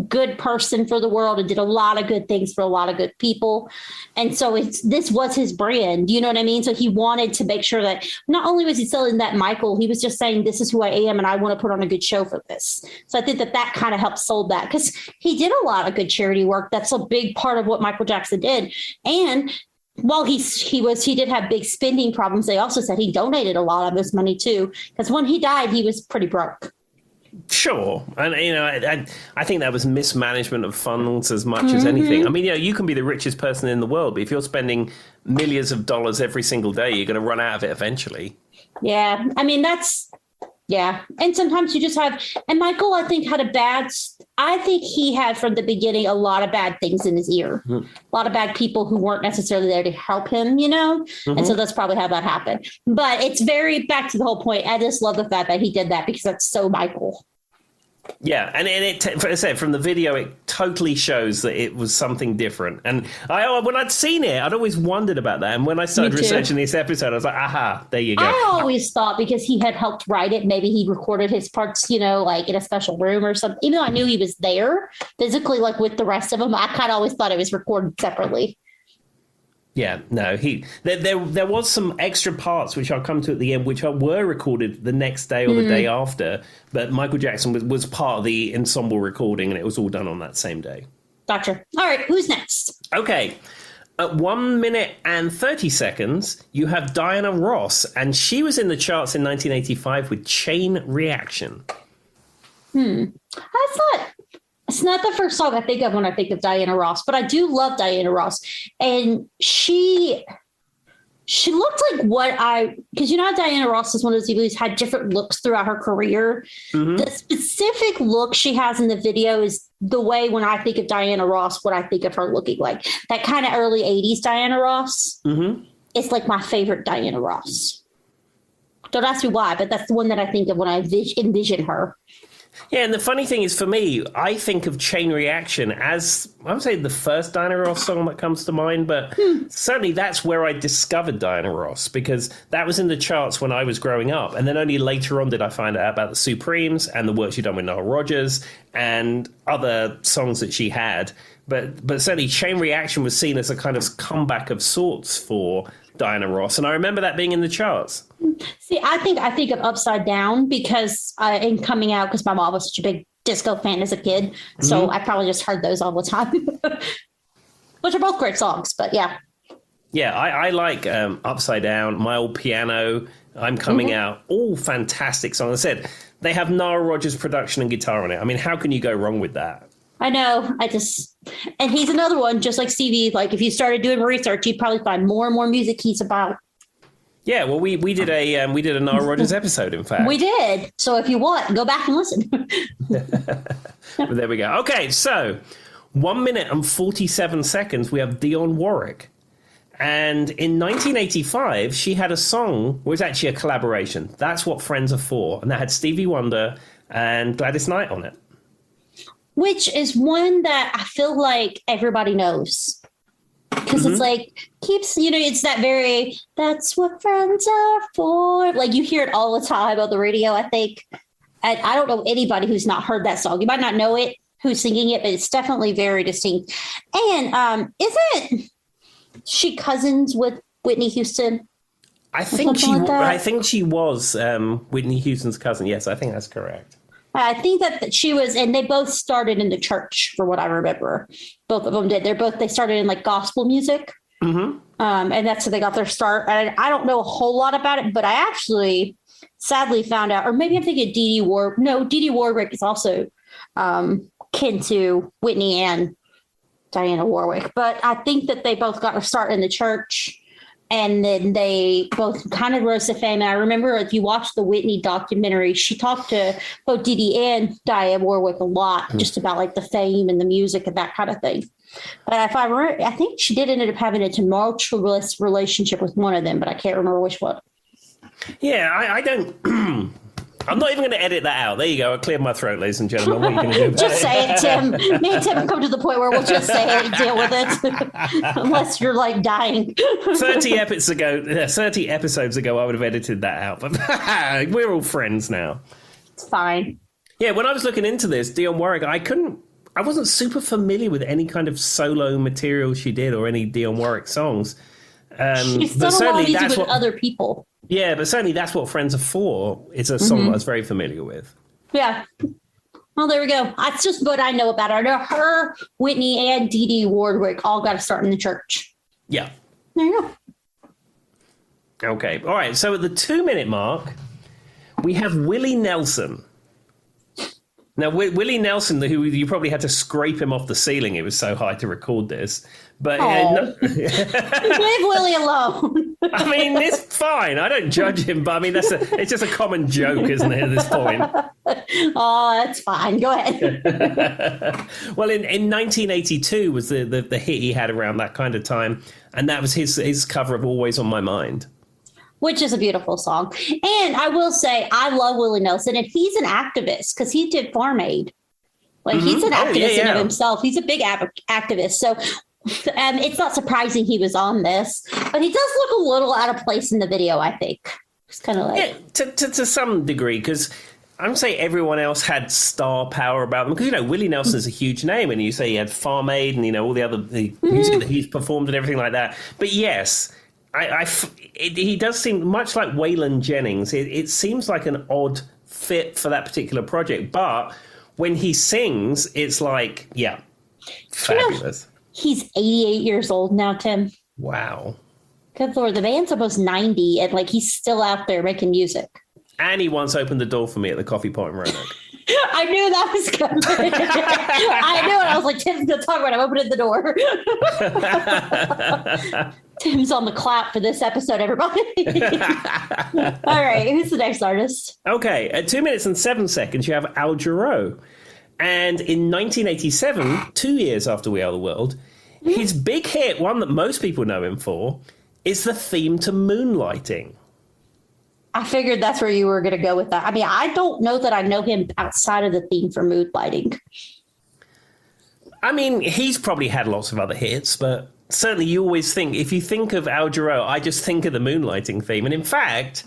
good person for the world and did a lot of good things for a lot of good people. And so this was his brand, you know what I mean? So he wanted to make sure that not only was he selling that Michael, he was just saying, this is who I am and I want to put on a good show for this. So I think that kind of helped sold that because he did a lot of good charity work. That's a big part of what Michael Jackson did. And while he did have big spending problems, they also said he donated a lot of his money too, because when he died, he was pretty broke. Sure. And, I think that was mismanagement of funds as much as anything. I mean, you can be the richest person in the world, but if you're spending millions of dollars every single day, you're going to run out of it eventually. Yeah. I mean, yeah. And sometimes you just have, and Michael, I think he had from the beginning a lot of bad things in his ear, a lot of bad people who weren't necessarily there to help him, and so that's probably how that happened. But it's very back to the whole point. I just love the fact that he did that because that's so Michael. Yeah, and as I said, from the video, it totally shows that it was something different. And when I'd seen it, I'd always wondered about that. And when I started researching this episode, I was like, aha, there you go. I always thought because he had helped write it, maybe he recorded his parts, like in a special room or something. Even though I knew he was there physically, like with the rest of them, I kind of always thought it was recorded separately. Yeah, no, there was some extra parts, which I'll come to at the end, which were recorded the next day or the day after. But Michael Jackson was part of the ensemble recording, and it was all done on that same day. Gotcha. All right, who's next? Okay. At 1 minute and 30 seconds, you have Diana Ross, and she was in the charts in 1985 with Chain Reaction. It's not the first song I think of when I think of Diana Ross, but I do love Diana Ross. And she looked like because you know how Diana Ross is one of those people who's had different looks throughout her career. Mm-hmm. The specific look she has in the video is the way when I think of Diana Ross, what I think of her looking like. That kind of early 80s Diana Ross. Mm-hmm. It's like my favorite Diana Ross. Don't ask me why, but that's the one that I think of when I envision her. Yeah, and the funny thing is, for me, I think of Chain Reaction as, I would say, the first Diana Ross song that comes to mind, but certainly that's where I discovered Diana Ross, because that was in the charts when I was growing up, and then only later on did I find out about the Supremes and the work she'd done with Nile Rodgers and other songs that she had. But certainly Chain Reaction was seen as a kind of comeback of sorts for Diana Ross, and I remember that being in the charts. See, I think of Upside Down because in coming out, because my mom was such a big disco fan as a kid, so I probably just heard those all the time, which are both great songs. But yeah, I like Upside Down, My Old Piano, I'm Coming Out, all fantastic songs. I said they have Nile Rodgers production and guitar on it. I mean, how can you go wrong with that? I know. And he's another one, just like Stevie. Like if you started doing research, you'd probably find more and more music he's about. Yeah, well, we did a Nile Rodgers episode, in fact. We did. So if you want, go back and listen. But there we go. Okay, so 1 minute and 47 seconds, we have Dionne Warwick. And in 1985, she had a song, it was actually a collaboration. That's What Friends Are For. And that had Stevie Wonder and Gladys Knight on it. Which is one that I feel like everybody knows. Because it's like, it's that's what friends are for. Like you hear it all the time on the radio, I think. And I don't know anybody who's not heard that song. You might not know it, who's singing it, but it's definitely very distinct. And isn't she cousins with Whitney Houston? I think she was Whitney Houston's cousin. Yes, I think that's correct. I think that she was, and they both started in the church, for what I remember. Both of them did. They started in like gospel music, and that's how they got their start. And I don't know a whole lot about it, but I actually sadly found out, or maybe I'm thinking Dee Dee Warwick is also kin to Whitney and Diana Warwick. But I think that they both got their start in the church. And then they both kind of rose to fame. And I remember if you watch the Whitney documentary, she talked to both Dee Dee and Diane Warwick a lot, just about like the fame and the music and that kind of thing. But I think she did end up having a tumultuous relationship with one of them, but I can't remember which one. Yeah, I don't. I'm not even going to edit that out. There you go. I cleared my throat, ladies and gentlemen. What are you going to do about Just say it, Tim. Me and Tim have come to the point where we'll just say it and deal with it. Unless you're like dying. 30 episodes ago, I would have edited that out. But we're all friends now. It's fine. Yeah, when I was looking into this, Dionne Warwick, I wasn't super familiar with any kind of solo material she did or any Dionne Warwick songs. She's done a lot of music with other people. Yeah, but certainly That's What Friends Are For. It's a song I was very familiar with. Yeah. Well, there we go. That's just what I know about her. I know her, Whitney, and Dee Dee Warwick all got to start in the church. Yeah. There you go. Okay. All right. So at the 2 minute mark, we have Willie Nelson. Now, Willie Nelson, who you probably had to scrape him off the ceiling, it was so high to record this. But leave Willie alone. I mean, it's fine. I don't judge him, but I mean, it's just a common joke, isn't it, at this point? Oh, that's fine. Go ahead. Well, in 1982 was the hit he had around that kind of time, and that was his cover of Always on My Mind. Which is a beautiful song. And I will say, I love Willie Nelson, and he's an activist because he did Farm Aid. Like, he's an activist in of himself. He's a big activist. So it's not surprising he was on this, but he does look a little out of place in the video, I think. It's kind of like... Yeah, to some degree, because I would say everyone else had star power about them. Because, Willie Nelson's a huge name, and you say he had Farm Aid and, all the other music that he's performed and everything like that. But yes... he does seem much like Waylon Jennings. It seems like an odd fit for that particular project, but when he sings, it's like, yeah. Fabulous. He's 88 years old now, Tim. Wow. Good Lord, the band's almost 90, and like he's still out there making music. And he once opened the door for me at the Coffee Pot in Roanoke. I knew that was coming. I knew it. I was like, Tim's going to talk about it. I'm opening the door. Tim's on the clap for this episode, everybody. All right, who's the next artist? Okay, at 2 minutes and 7 seconds, you have Al Jarreau. And in 1987, 2 years after We Are the World, his big hit, one that most people know him for, is the theme to Moonlighting. I figured that's where you were going to go with that. I mean, I don't know that I know him outside of the theme for Moonlighting. I mean, he's probably had lots of other hits, but certainly you always think, if you think of Al Jarreau, I just think of the Moonlighting theme. And in fact,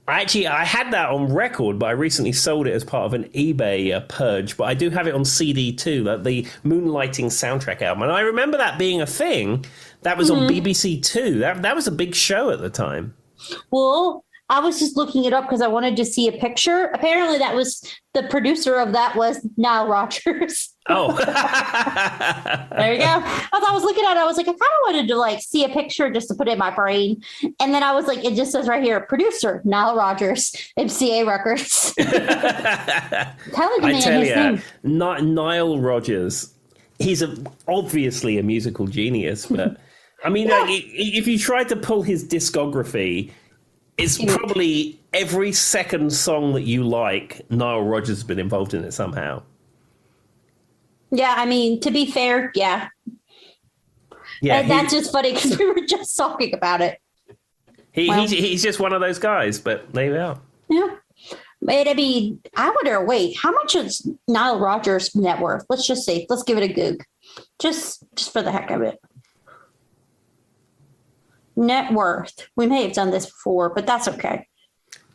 I had that on record, but I recently sold it as part of an eBay purge. But I do have it on CD too, the Moonlighting soundtrack album. And I remember that being a thing that was on BBC Two. That was a big show at the time. Well, I was just looking it up because I wanted to see a picture. Apparently, that was the producer of that was Nile Rodgers. Oh, there you go. As I was looking at it, I was like, I kind of wanted to like see a picture just to put it in my brain. And then I was like, it just says right here, producer Nile Rodgers, MCA Records. I tell you, Nile Rodgers, he's obviously a musical genius, but I mean, if you tried to pull his discography, it's probably every second song that you like, Nile Rodgers has been involved in it somehow. Yeah, I mean, to be fair, yeah. Yeah, that's just funny because we were just talking about it. He's just one of those guys, but there you are. Yeah. But I mean, I wonder, wait, how much is Nile Rodgers' net worth? Let's just see. Let's give it a goog. Just for the heck of it. Net worth. We may have done this before, but that's okay.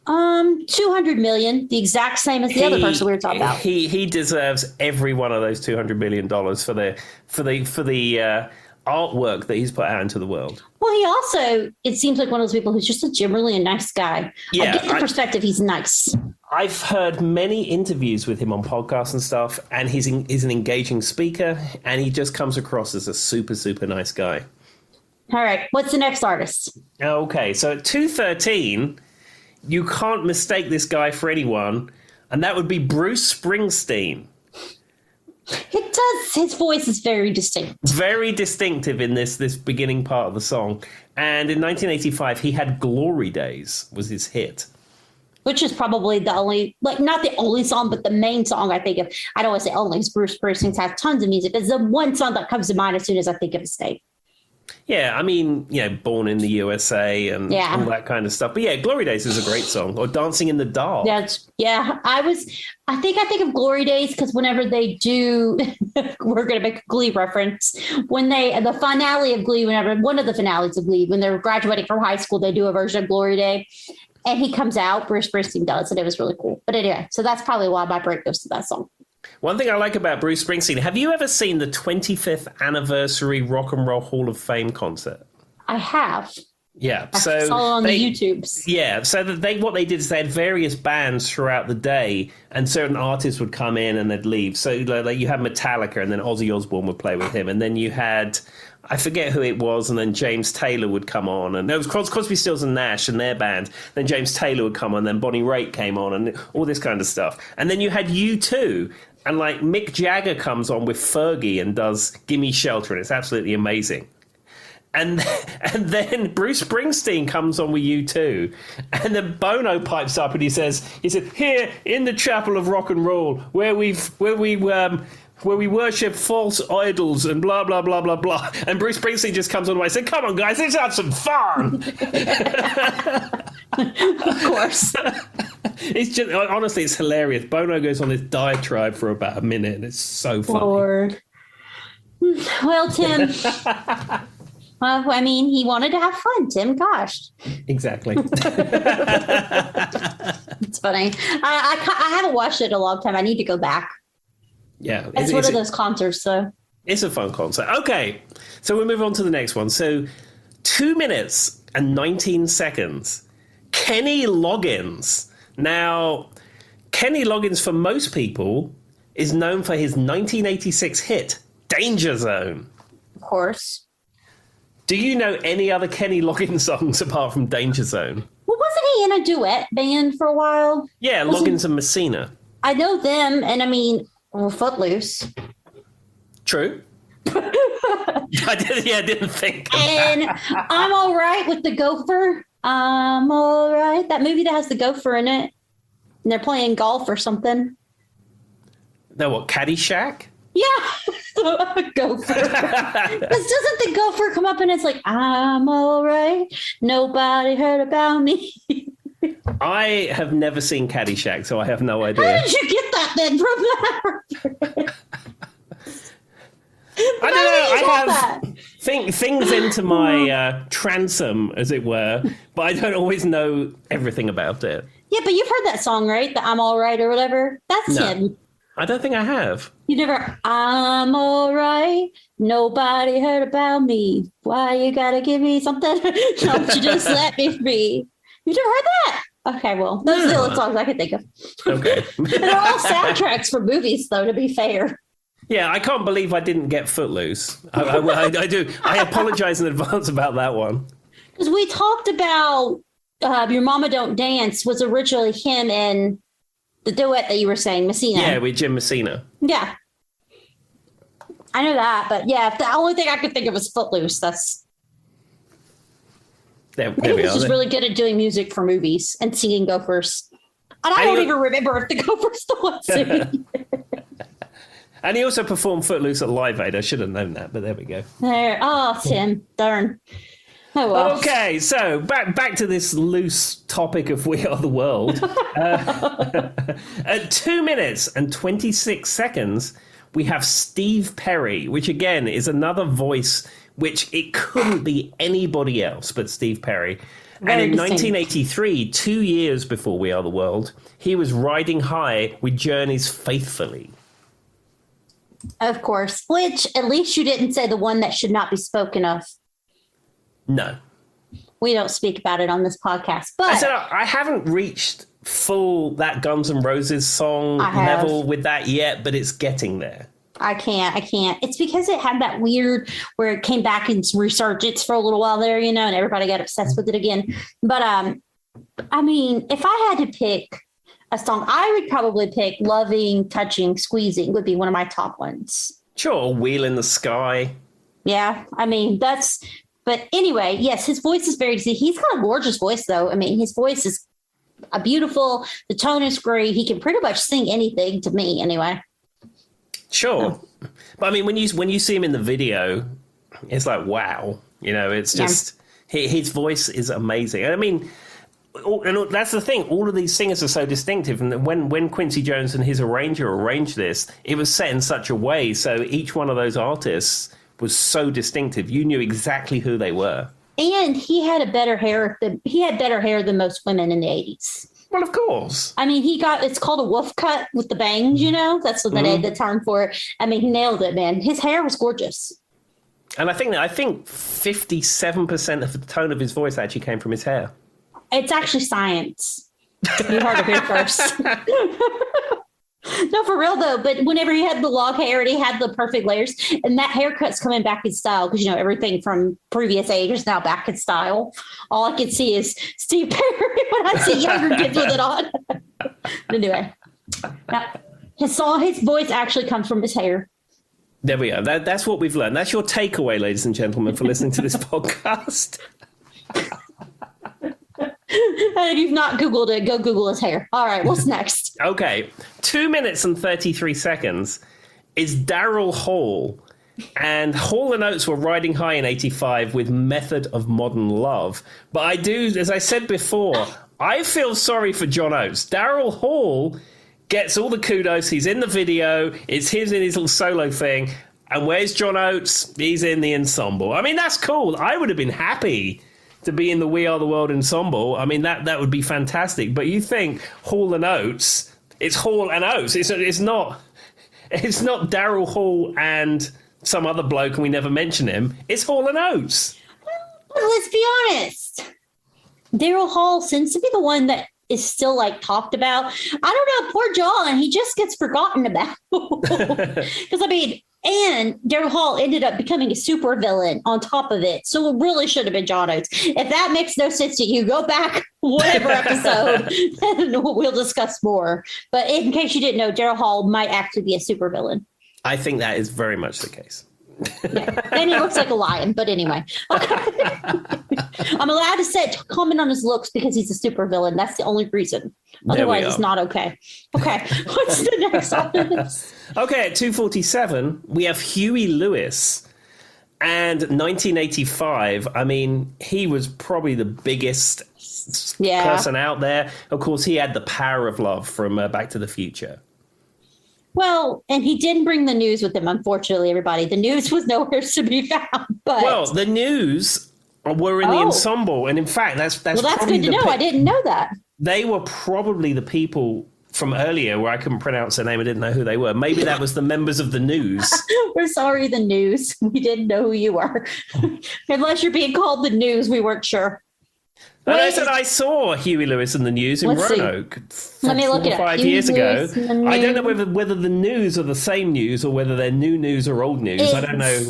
200 million, the exact same as the other person we were talking about. He deserves every one of those $200 million for the artwork that he's put out into the world. Well, he also, it seems like one of those people who's just generally a nice guy. Yeah, I get the perspective he's nice. I've heard many interviews with him on podcasts and stuff, and he's an engaging speaker, and he just comes across as a super, super nice guy. All right, what's the next artist? Okay, so at 2:13, you can't mistake this guy for anyone, and that would be Bruce Springsteen. It does. His voice is very distinct. Very distinctive in this beginning part of the song. And in 1985, he had Glory Days was his hit. Which is probably the only, like, not the only song, but the main song I think of. I don't want to say only, because Bruce Springsteen has tons of music. It's the one song that comes to mind as soon as I think of his name. Yeah, I mean, Born in the USA and all that kind of stuff. But yeah, Glory Days is a great song. Or Dancing in the Dark. I think of Glory Days because whenever they do, we're going to make a Glee reference. The finale of Glee, one of the finales of Glee, when they're graduating from high school, they do a version of Glory Day. And he comes out, Bruce Springsteen does, and it was really cool. But anyway, so that's probably why my break goes to that song. One thing I like about Bruce Springsteen, have you ever seen the 25th anniversary Rock and Roll Hall of Fame concert? I have. Yeah, I saw it on the YouTubes. Yeah, so what they did is they had various bands throughout the day, and certain artists would come in and they'd leave. So like you had Metallica, and then Ozzy Osbourne would play with him, and then you had, I forget who it was, and then James Taylor would come on, and there was Crosby, Stills and Nash and their band. Then James Taylor would come on, and then Bonnie Raitt came on, and all this kind of stuff. And then you had U2. And like Mick Jagger comes on with Fergie and does Gimme Shelter, and it's absolutely amazing. And then Bruce Springsteen comes on with U2, and then Bono pipes up and he said, here in the chapel of rock and roll, where we worship false idols and blah blah blah blah blah. And Bruce Springsteen just comes on and said, "Come on, guys, let's have some fun." Of course. It's just, honestly, it's hilarious. Bono goes on this diatribe for about a minute, and it's so funny. Lord. Well, Tim, I mean, he wanted to have fun, Tim. Gosh. Exactly. It's funny. I haven't watched it in a long time. I need to go back. Yeah. It's one of those concerts, so. It's a fun concert. Okay, so we'll move on to the next one. So 2 minutes and 19 seconds. Kenny Loggins. Now, Kenny Loggins, for most people, is known for his 1986 hit, Danger Zone. Of course. Do you know any other Kenny Loggins songs apart from Danger Zone? Well, wasn't he in a duet band for a while? Yeah, Loggins and Messina. I know them, and I mean, Footloose. True. I didn't think. And I'm All Right with the Gopher. I'm All Right. That movie that has the gopher in it. And they're playing golf or something. No, what, Caddyshack? Yeah, gopher. Because doesn't the gopher come up and it's like, I'm all right. Nobody heard about me. I have never seen Caddyshack, so I have no idea. How did you get that then from that? I don't know. I have things into my transom, as it were, but I don't always know everything about it. Yeah, but you've heard that song, right? The I'm All Right or whatever. That's him. I don't think I have. You never, I'm all right. Nobody heard about me. Why you gotta give me something? Don't you just let me free? You never heard that? Okay, well, those are the only songs I can think of. Okay. They're all soundtracks for movies, though, to be fair. Yeah, I can't believe I didn't get Footloose. I do. I apologize in advance about that one. Because we talked about Your Mama Don't Dance was originally him and the duet that you were saying, Messina. Yeah, with Jim Messina. Yeah. I know that, but yeah, the only thing I could think of was Footloose. That's... There we are. He's just really good at doing music for movies and singing gophers. And I don't even remember if the gophers the one singing. And he also performed Footloose at Live Aid. I should have known that, but there we go. There. Oh, Tim. Darn. Oh, well. Okay, so back to this loose topic of We Are the World. At 2 minutes and 26 seconds, we have Steve Perry, which again is another voice which it couldn't be anybody else but Steve Perry. And in 1983, 2 years before We Are the World, he was riding high with Journey's Faithfully. Of course, which at least you didn't say the one that should not be spoken of. No. We don't speak about it on this podcast. But I said I haven't reached full that Guns N' Roses song level with that yet, but it's getting there. I can't. It's because it had that weird where it came back in resurgence for a little while there, and everybody got obsessed with it again. But I mean, if I had to pick a song, I would probably pick Loving, Touching, Squeezing would be one of my top ones. Sure, Wheel in the Sky. Yeah, I mean, but anyway, yes, his voice is very, he's got a gorgeous voice, though. I mean, his voice is beautiful. The tone is great. He can pretty much sing anything to me anyway. Sure. But I mean, when you see him in the video, it's like, wow. It's just, his voice is amazing. I mean, and that's the thing. All of these singers are so distinctive. And when Quincy Jones and his arranger arranged this, it was set in such a way. So each one of those artists was so distinctive. You knew exactly who they were. And he had better hair than most women in the 80s. Well, of course. I mean, it's called a wolf cut with the bangs, That's what they had the term for it. I mean, he nailed it, man. His hair was gorgeous. And I think 57% of the tone of his voice actually came from his hair. It's actually science. You heard it here first. No, for real though. But whenever he had the long hair and he had the perfect layers, and that haircut's coming back in style because everything from previous age is now back in style. All I can see is Steve Perry when I see younger kids with it on. Anyway, his voice actually comes from his hair. There we go. That's what we've learned. That's your takeaway, ladies and gentlemen, for listening to this podcast. If you've not Googled it, go Google his hair. All right, what's next? Okay, 2 minutes and 33 seconds is Daryl Hall. And Hall & Oates were riding high in 85 with Method of Modern Love. But I do, as I said before, I feel sorry for John Oates. Daryl Hall gets all the kudos. He's in the video. It's his in his little solo thing. And where's John Oates? He's in the ensemble. I mean, that's cool. I would have been happy to be in the We Are the World ensemble. I mean, that would be fantastic. But you think Hall & Oates, it's Hall & Oates. It's not Daryl Hall and some other bloke and we never mention him. It's Hall & Oates. But let's be honest. Daryl Hall seems to be the one that is still talked about. I don't know, poor John, he just gets forgotten about. Because I mean, And Daryl Hall ended up becoming a supervillain on top of it. So it really should have been John Oates. If that makes no sense to you, go back whatever episode and we'll discuss more. But in case you didn't know, Daryl Hall might actually be a supervillain. I think that is very much the case. Yeah. And he looks like a lion, but anyway. Okay. I'm allowed to comment on his looks because he's a supervillain. That's the only reason. Otherwise, it's not okay. Okay. What's the next on this? Okay, at 2:47, we have Huey Lewis. And 1985, I mean, he was probably the biggest person out there. Of course, he had the power of love from Back to the Future. Well, and he didn't bring the news with him, unfortunately, everybody. The news was nowhere to be found. But well, the news were in the ensemble. And in fact, that's good to know. I didn't know that. They were probably the people from earlier where I couldn't pronounce their name. I didn't know who they were. Maybe that was the members of the news. We're sorry, the news. We didn't know who you were. Unless you're being called the news, we weren't sure. And I said I saw Huey Lewis in the news in Roanoke 4 or 5 years ago. I don't know whether the news are the same news or whether they're new news or old news. I don't know.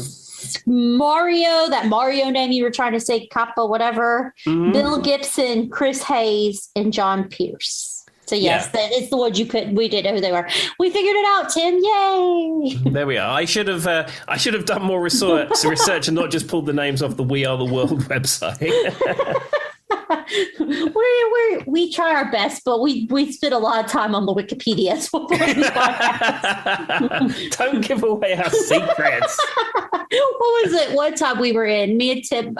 Mario, that Mario name you were trying to say, Kappa, whatever. Mm-hmm. Bill Gibson, Chris Hayes, and John Pierce. So yes, that is the ones we didn't know who they were. We figured it out, Tim. Yay! There we are. I should have done more research and not just pulled the names off the We Are the World website. we try our best, but we spend a lot of time on the Wikipedia. Don't give away our secrets. What was it? One time we were in, me and Tim,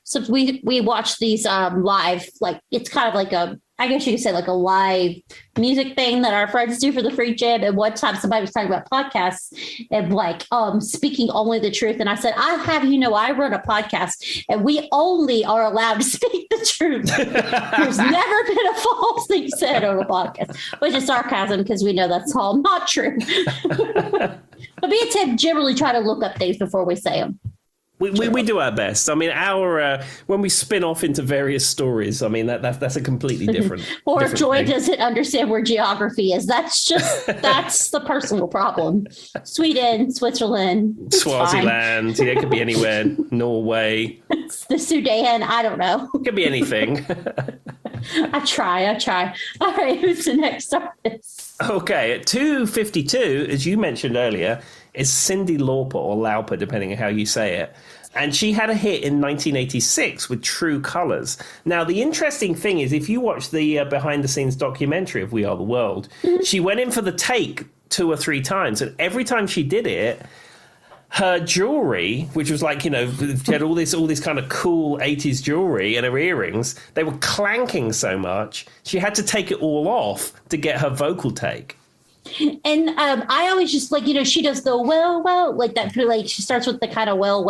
so we watched these live, like it's kind of like I guess you could say like a live music thing that our friends do for the free jam. And one time somebody was talking about podcasts and like speaking only the truth. And I said, I run a podcast and we only are allowed to speak the truth. There's never been a false thing said on a podcast, which is sarcasm because we know that's all not true. But me and Tim generally try to look up things before we say them. We do our best. I mean, when we spin off into various stories, I mean that's a completely different. Or if Joy doesn't understand where geography is, that's the personal problem. Sweden, Switzerland, Swaziland, it could be anywhere. Norway, it's the Sudan. I don't know. It could be anything. I try. All right, who's the next artist? Okay, at 2:52, as you mentioned earlier, is Cyndi Lauper or Lauper, depending on how you say it. And she had a hit in 1986 with True Colors. Now, the interesting thing is, if you watch the behind-the-scenes documentary of We Are the World, she went in for the take 2 or 3 times. And every time she did it, her jewelry, which was like, she had all this kind of cool 80s jewelry and her earrings, they were clanking so much, she had to take it all off to get her vocal take. And I always just like, she does the well, like that. Like she starts with the kind of well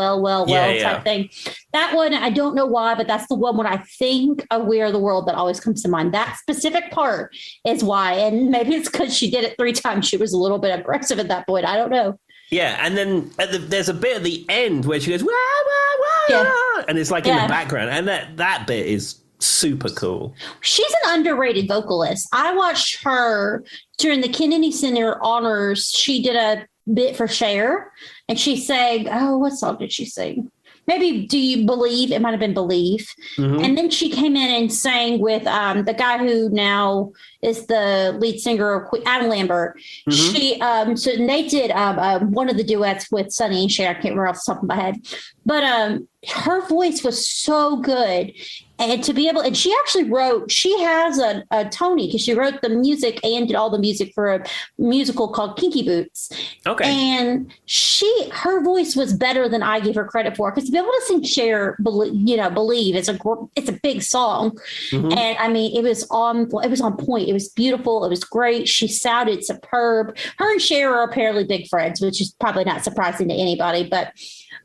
type thing. That one, I don't know why, but that's the one when I think of We Are the World that always comes to mind. That specific part is why. And maybe it's because she did it 3 times. She was a little bit aggressive at that point. I don't know. Yeah, and then there's a bit at the end where she goes, wah, wah, wah, yeah. And it's like in the background. And that bit is super cool. She's an underrated vocalist. I watched her during the Kennedy Center Honors. She did a bit for Cher, and she sang, what song did she sing? Maybe Do You Believe? It might have been Believe. Mm-hmm. And then she came in and sang with the guy who now is the lead singer of Adam Lambert. Mm-hmm. So they did one of the duets with Sonny and Cher. I can't remember off the top of my head. But her voice was so good. And to be able, and she actually she has a Tony because she wrote the music and did all the music for a musical called Kinky Boots. Okay. And her voice was better than I give her credit for, because to be able to sing Cher, Believe, it's a big song. Mm-hmm. And I mean, it was on point. It was beautiful. It was great. She sounded superb. Her and Cher are apparently big friends, which is probably not surprising to anybody, but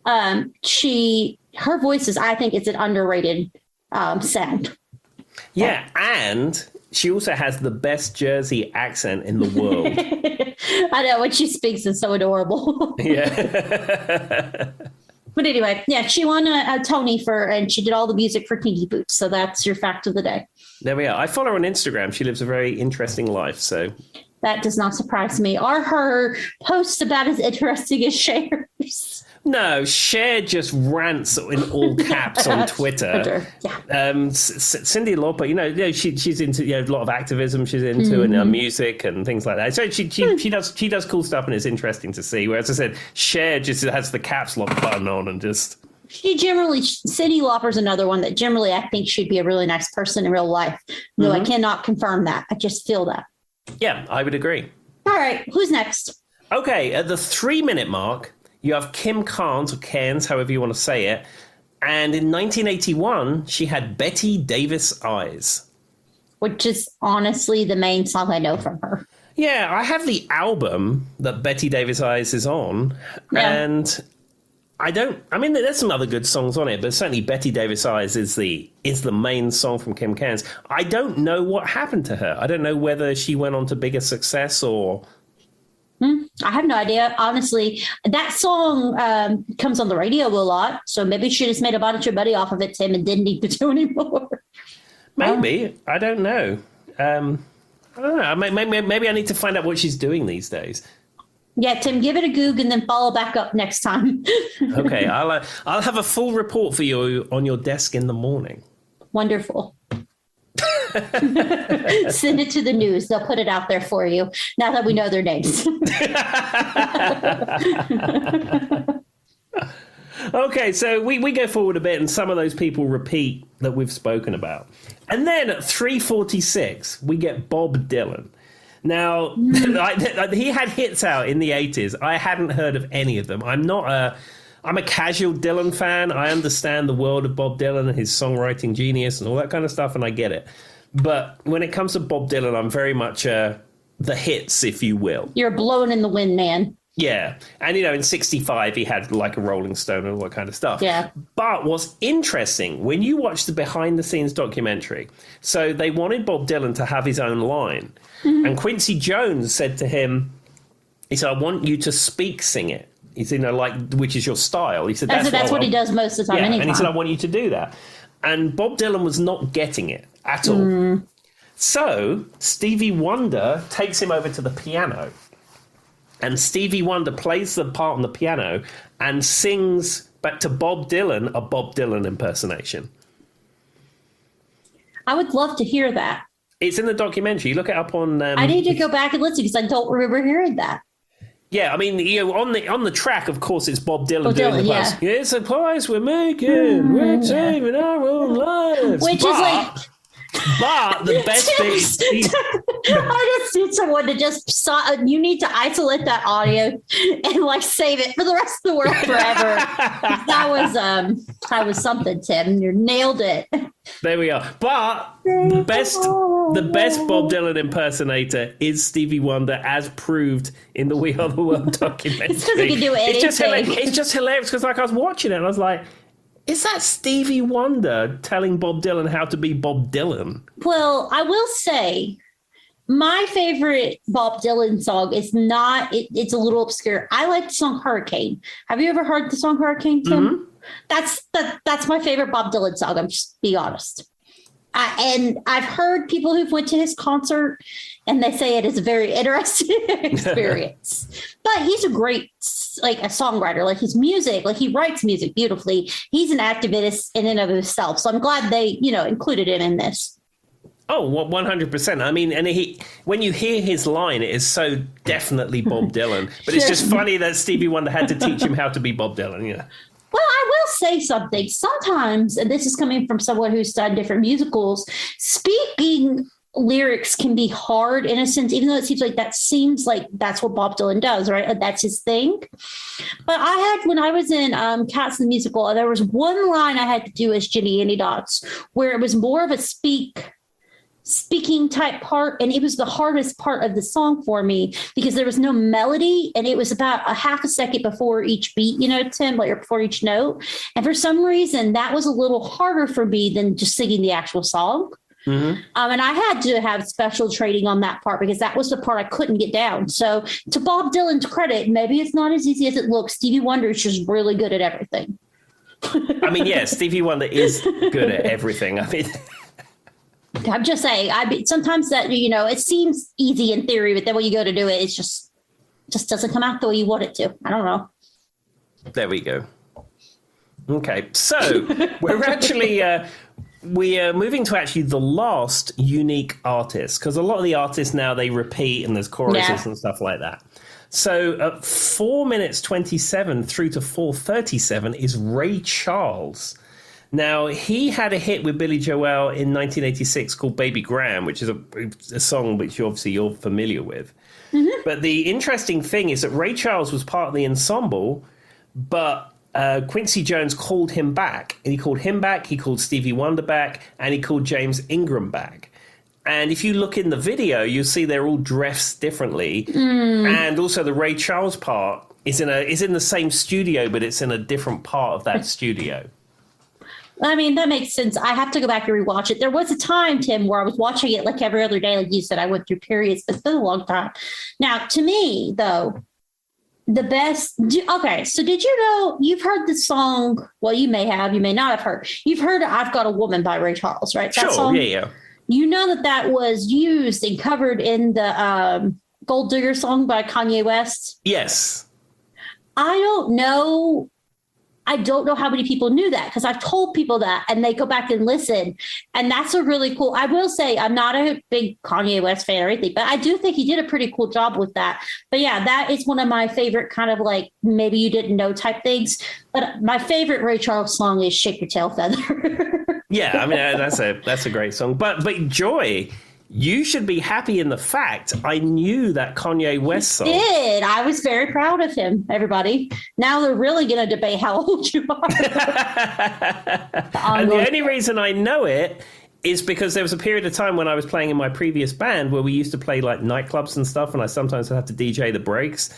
her voice is, I think it's an underrated sound. Yeah, and she also has the best Jersey accent in the world. I know, when she speaks, it's so adorable. Yeah. But anyway, she won a Tony and she did all the music for Kinky Boots. So that's your fact of the day. There we are. I follow her on Instagram. She lives a very interesting life. So That does not surprise me. Are her posts about as interesting as Cher's? No, Cher just rants in all caps on Twitter. Yeah. Cyndi Lauper, she's into a lot of activism. She's into and music and things like that. So she does cool stuff, and it's interesting to see. Whereas I said, Cher just has the caps lock button on and just. Cyndi Lauper's another one that generally I think she'd be a really nice person in real life. No, I cannot confirm that. I just feel that. Yeah, I would agree. All right, who's next? Okay, at the 3-minute mark. You have Kim Carnes, or Cairns, however you want to say it. And in 1981, she had Betty Davis Eyes. Which is honestly the main song I know from her. Yeah, I have the album that Betty Davis Eyes is on. Yeah. And there's some other good songs on it, but certainly Betty Davis Eyes is the main song from Kim Cairns. I don't know what happened to her. I don't know whether she went on to bigger success or... I have no idea. Honestly, that song comes on the radio a lot, so maybe she just made a bunch of money off of it, Tim, and didn't need to do anymore. Maybe. I don't know. I don't know. Maybe I need to find out what she's doing these days. Yeah, Tim, give it a Goog and then follow back up next time. Okay, I'll have a full report for you on your desk in the morning. Wonderful. Send it to the news. They'll put it out there for you now that we know their names. Okay, so we go forward a bit, and some of those people repeat that we've spoken about. And then at 3:46, we get Bob Dylan. Now, he had hits out in the 80s. I hadn't heard of any of them. I'm a casual Dylan fan. I understand the world of Bob Dylan and his songwriting genius and all that kind of stuff, and I get it. But when it comes to Bob Dylan, I'm very much the hits, if you will. You're blowing in the wind, man. Yeah. And, in 65, he had like a Rolling Stone and all that kind of stuff. Yeah. But what's interesting, when you watch the behind-the-scenes documentary, so they wanted Bob Dylan to have his own line. Mm-hmm. And Quincy Jones said to him, he said, I want you to sing it. He said, which is your style. He said, that's what he does most of the time. Yeah, anytime. And he said, I want you to do that. And Bob Dylan was not getting it at all. So Stevie Wonder takes him over to the piano. And Stevie Wonder plays the part on the piano and sings back to Bob Dylan a Bob Dylan impersonation. I would love to hear that. It's in the documentary. Look it up on... I need to go back and listen because I don't remember hearing that. Yeah, I mean, on the track, of course, it's Bob Dylan doing the yeah. It's a price we're making. We're saving our own lives. Which is like... But the best thing... I just need someone to just... You need to isolate that audio and save it for the rest of the world forever. That was something, Tim. You nailed it. There we are. But the best Bob Dylan impersonator is Stevie Wonder, as proved in the We Are the World documentary. It's because he can do anything. It's just hilarious because I was watching it and I was like, is that Stevie Wonder telling Bob Dylan how to be Bob Dylan? Well, I will say my favorite Bob Dylan song is not, it's a little obscure. I like the song Hurricane. Have you ever heard the song Hurricane, Tim? Mm-hmm. That's my favorite Bob Dylan song. I'm just be honest. And I've heard people who've went to his concert and they say it is a very interesting experience. But he's a great, a songwriter. His music, he writes music beautifully. He's an activist in and of himself. So I'm glad they, included him in this. Oh, 100%. I mean, and when you hear his line, it is so definitely Bob Dylan. But it's just funny that Stevie Wonder had to teach him how to be Bob Dylan, yeah. Well, I will say something. Sometimes, and this is coming from someone who's done different musicals, speaking lyrics can be hard in a sense, even though it seems like that's what Bob Dylan does, right? That's his thing. But when I was in Cats the Musical, there was one line I had to do as Jenny Annie Dots, where it was more of a speaking type part, and it was the hardest part of the song for me because there was no melody and it was about a half a second before each beat, Tim, or before each note, and for some reason that was a little harder for me than just singing the actual song. Mm-hmm. And I had to have special training on that part because that was the part I couldn't get down. So to Bob Dylan's credit, maybe it's not as easy as it looks. Stevie Wonder is just really good at everything. I mean, yeah, Stevie Wonder is good at everything. I mean, I'm just saying, sometimes that, it seems easy in theory, but then when you go to do it, it's just doesn't come out the way you want it to. I don't know. There we go. Okay, so we're actually we are moving to actually the last unique artist, because a lot of the artists now, they repeat and there's choruses and stuff like that. So at 4 minutes 27 through to 4:37 is Ray Charles. Now, he had a hit with Billy Joel in 1986 called Baby Graham, which is a song which you're familiar with. Mm-hmm. But the interesting thing is that Ray Charles was part of the ensemble, but Quincy Jones called him back. And he called him back, he called Stevie Wonder back, and he called James Ingram back. And if you look in the video, you'll see they're all dressed differently. And also the Ray Charles part is in the same studio, but it's in a different part of that studio. I mean, that makes sense. I have to go back and rewatch it. There was a time, Tim, where I was watching it like every other day. Like you said, I went through periods, but it's been a long time. Now, to me, though, the best. Okay, so did you know you've heard the song? Well, you may have, you may not have heard. You've heard "I've Got a Woman" by Ray Charles, right? That sure, song? Yeah. You know that was used and covered in the Gold Digger song by Kanye West? Yes. I don't know how many people knew that, because I've told people that and they go back and listen. And that's a really cool. I will say I'm not a big Kanye West fan or anything, but I do think he did a pretty cool job with that. But yeah, that is one of my favorite kind of like maybe you didn't know type things. But my favorite Ray Charles song is Shake Your Tail Feather. Yeah, I mean, that's a great song. But Joy, you should be happy in the fact I knew that Kanye West song. I was very proud of him, everybody. Now they're really going to debate how old you are. And the only reason I know it is because there was a period of time when I was playing in my previous band where we used to play like nightclubs and stuff, and I sometimes had to DJ the breaks.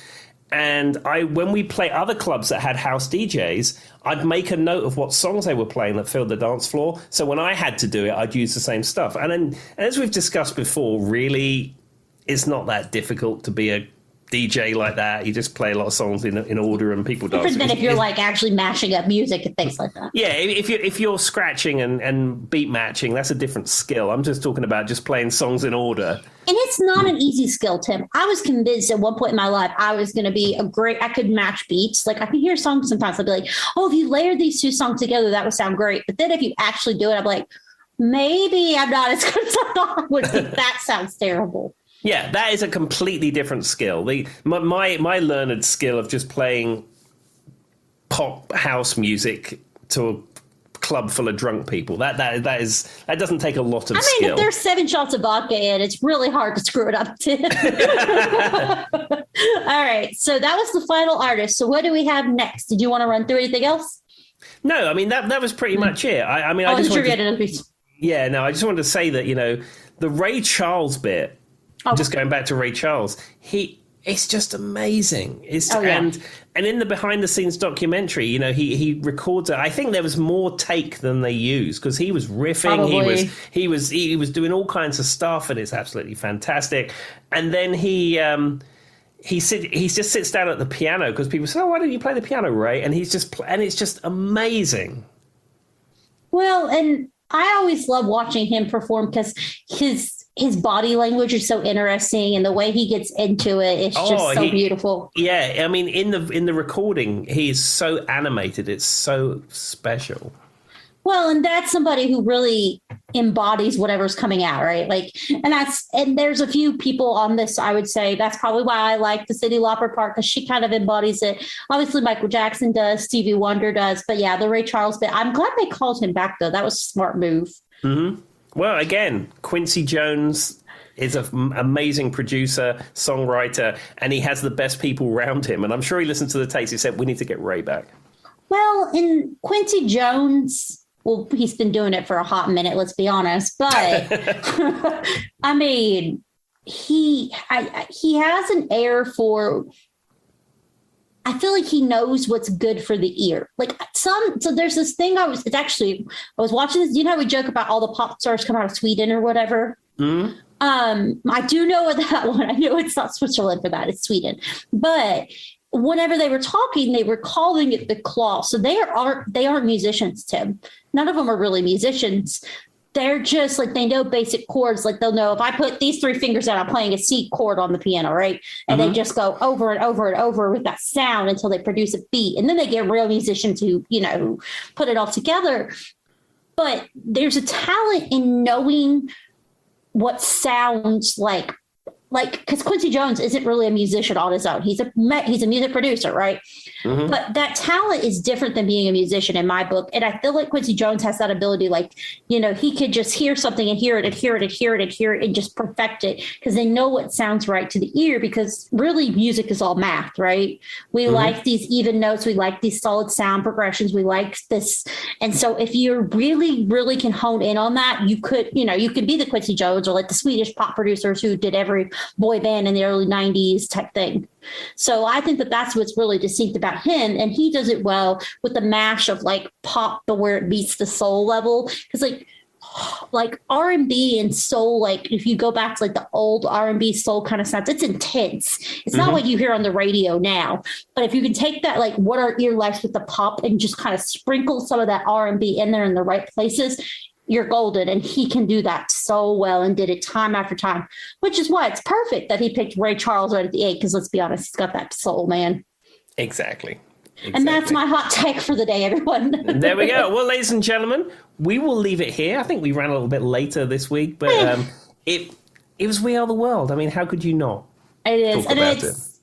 And when we play other clubs that had house DJs, I'd make a note of what songs they were playing that filled the dance floor. So when I had to do it, I'd use the same stuff. And as we've discussed before, really, it's not that difficult to be a DJ like that. You just play a lot of songs in order and people dance. Different than if you're like actually mashing up music and things like that. Yeah, if you're scratching and beat matching, that's a different skill. I'm just talking about just playing songs in order. And it's not an easy skill, Tim. I was convinced at one point in my life I was going to be I could match beats. Like I can hear songs sometimes. I'd be like, oh, if you layered these two songs together, that would sound great. But then if you actually do it, I'm like, maybe I'm not as good as I thought I would be. That sounds terrible. Yeah, that is a completely different skill. My learned skill of just playing pop house music to a club full of drunk people, that doesn't take a lot of skill. If there's 7 shots of vodka in, it's really hard to screw it up. All right, so that was the final artist. So what do we have next? Did you want to run through anything else? No, I mean that was pretty much it. I just wanted to say that the Ray Charles bit. Just going back to Ray Charles, it's just amazing. And in the behind the scenes documentary, he records it. I think there was more take than they used because he was riffing. Probably. He was doing all kinds of stuff, and it's absolutely fantastic. And then he just sits down at the piano because people say, "Oh, why don't you play the piano, Ray?" And it's just amazing. Well, and I always love watching him perform because his body language is so interesting, and the way he gets into it is just so beautiful. Yeah, I mean, in the recording, he is so animated. It's so special. Well, and that's somebody who really embodies whatever's coming out, right? Like, and there's a few people on this, I would say that's probably why I like the Cyndi Lauper part, because she kind of embodies it. Obviously, Michael Jackson does, Stevie Wonder does, but yeah, the Ray Charles bit. I'm glad they called him back, though. That was a smart move. Mm-hmm. Well, again, Quincy Jones is an amazing producer, songwriter, and he has the best people around him. And I'm sure he listened to the tapes. He said, we need to get Ray back. Well, in Quincy Jones, he's been doing it for a hot minute, let's be honest. But, I mean, he has an air for... I feel like he knows what's good for the ear. So there's this thing I was watching this. You know how we joke about all the pop stars come out of Sweden or whatever? Mm-hmm. I do know that one. I know it's not Switzerland for that. It's Sweden. But whenever they were talking, they were calling it the claw. So they aren't musicians, Tim. None of them are really musicians. they're just like, they know basic chords. Like they'll know if I put these three fingers out, I'm playing a C chord on the piano, right? And they just go over and over and over with that sound until they produce a beat. And then they get real musicians who, who put it all together. But there's a talent in knowing what sounds like, because Quincy Jones isn't really a musician on his own. He's a music producer, right? But that talent is different than being a musician in my book. And I feel like Quincy Jones has that ability, like, he could just hear something and hear it and hear it and hear it and hear it and just perfect it because they know what sounds right to the ear, because really music is all math, right? We like these even notes. We like these solid sound progressions. We like this. And so if you really, really can hone in on that, you could, you could be the Quincy Jones or like the Swedish pop producers who did every boy band in the early 90s type thing. So I think that that's what's really distinct about him. And he does it well with the mash of like pop, but where it meets the soul level. Because like R&B and soul, like if you go back to like the old R&B soul kind of sounds, it's intense. It's not what you hear on the radio now. But if you can take that, like what our ear likes with the pop and just kind of sprinkle some of that R&B in there in the right places, you're golden. And he can do that so well and did it time after time, which is why it's perfect that he picked Ray Charles right at the 8, because let's be honest, he's got that soul, man. Exactly. And that's my hot take for the day, everyone. There we go. Well, ladies and gentlemen, we will leave it here. I think we ran a little bit later this week, but it was We Are the World. I mean, how could you not? It is. And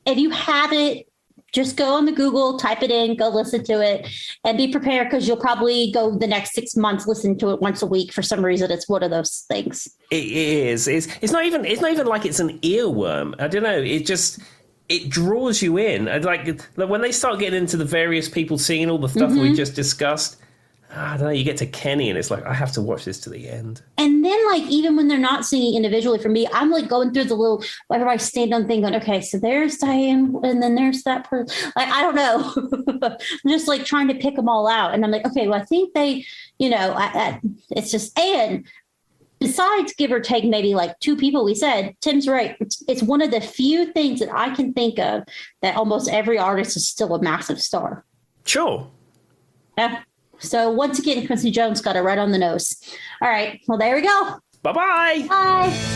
if you have it, just go on the Google, type it in, go listen to it, and be prepared, because you'll probably go the next 6 months listening to it once a week. For some reason, it's one of those things. It is. It's not even like it's an earworm. I don't know. It draws you in. Like when they start getting into the various people singing all the stuff we just discussed, I don't know, you get to Kenny and it's like, I have to watch this to the end. And then like, even when they're not singing individually, for me, I'm like going through the little, whenever I stand on thing going, okay, so there's Diane and then there's that person. Like, I don't know. I'm just like trying to pick them all out. And I'm like, okay, well, I think they, it's just, and besides give or take maybe like 2 people, we said, Tim's right. It's one of the few things that I can think of that almost every artist is still a massive star. Sure. Yeah. So once again, Quincy Jones got it right on the nose. All right. Well, there we go. Bye-bye. Bye.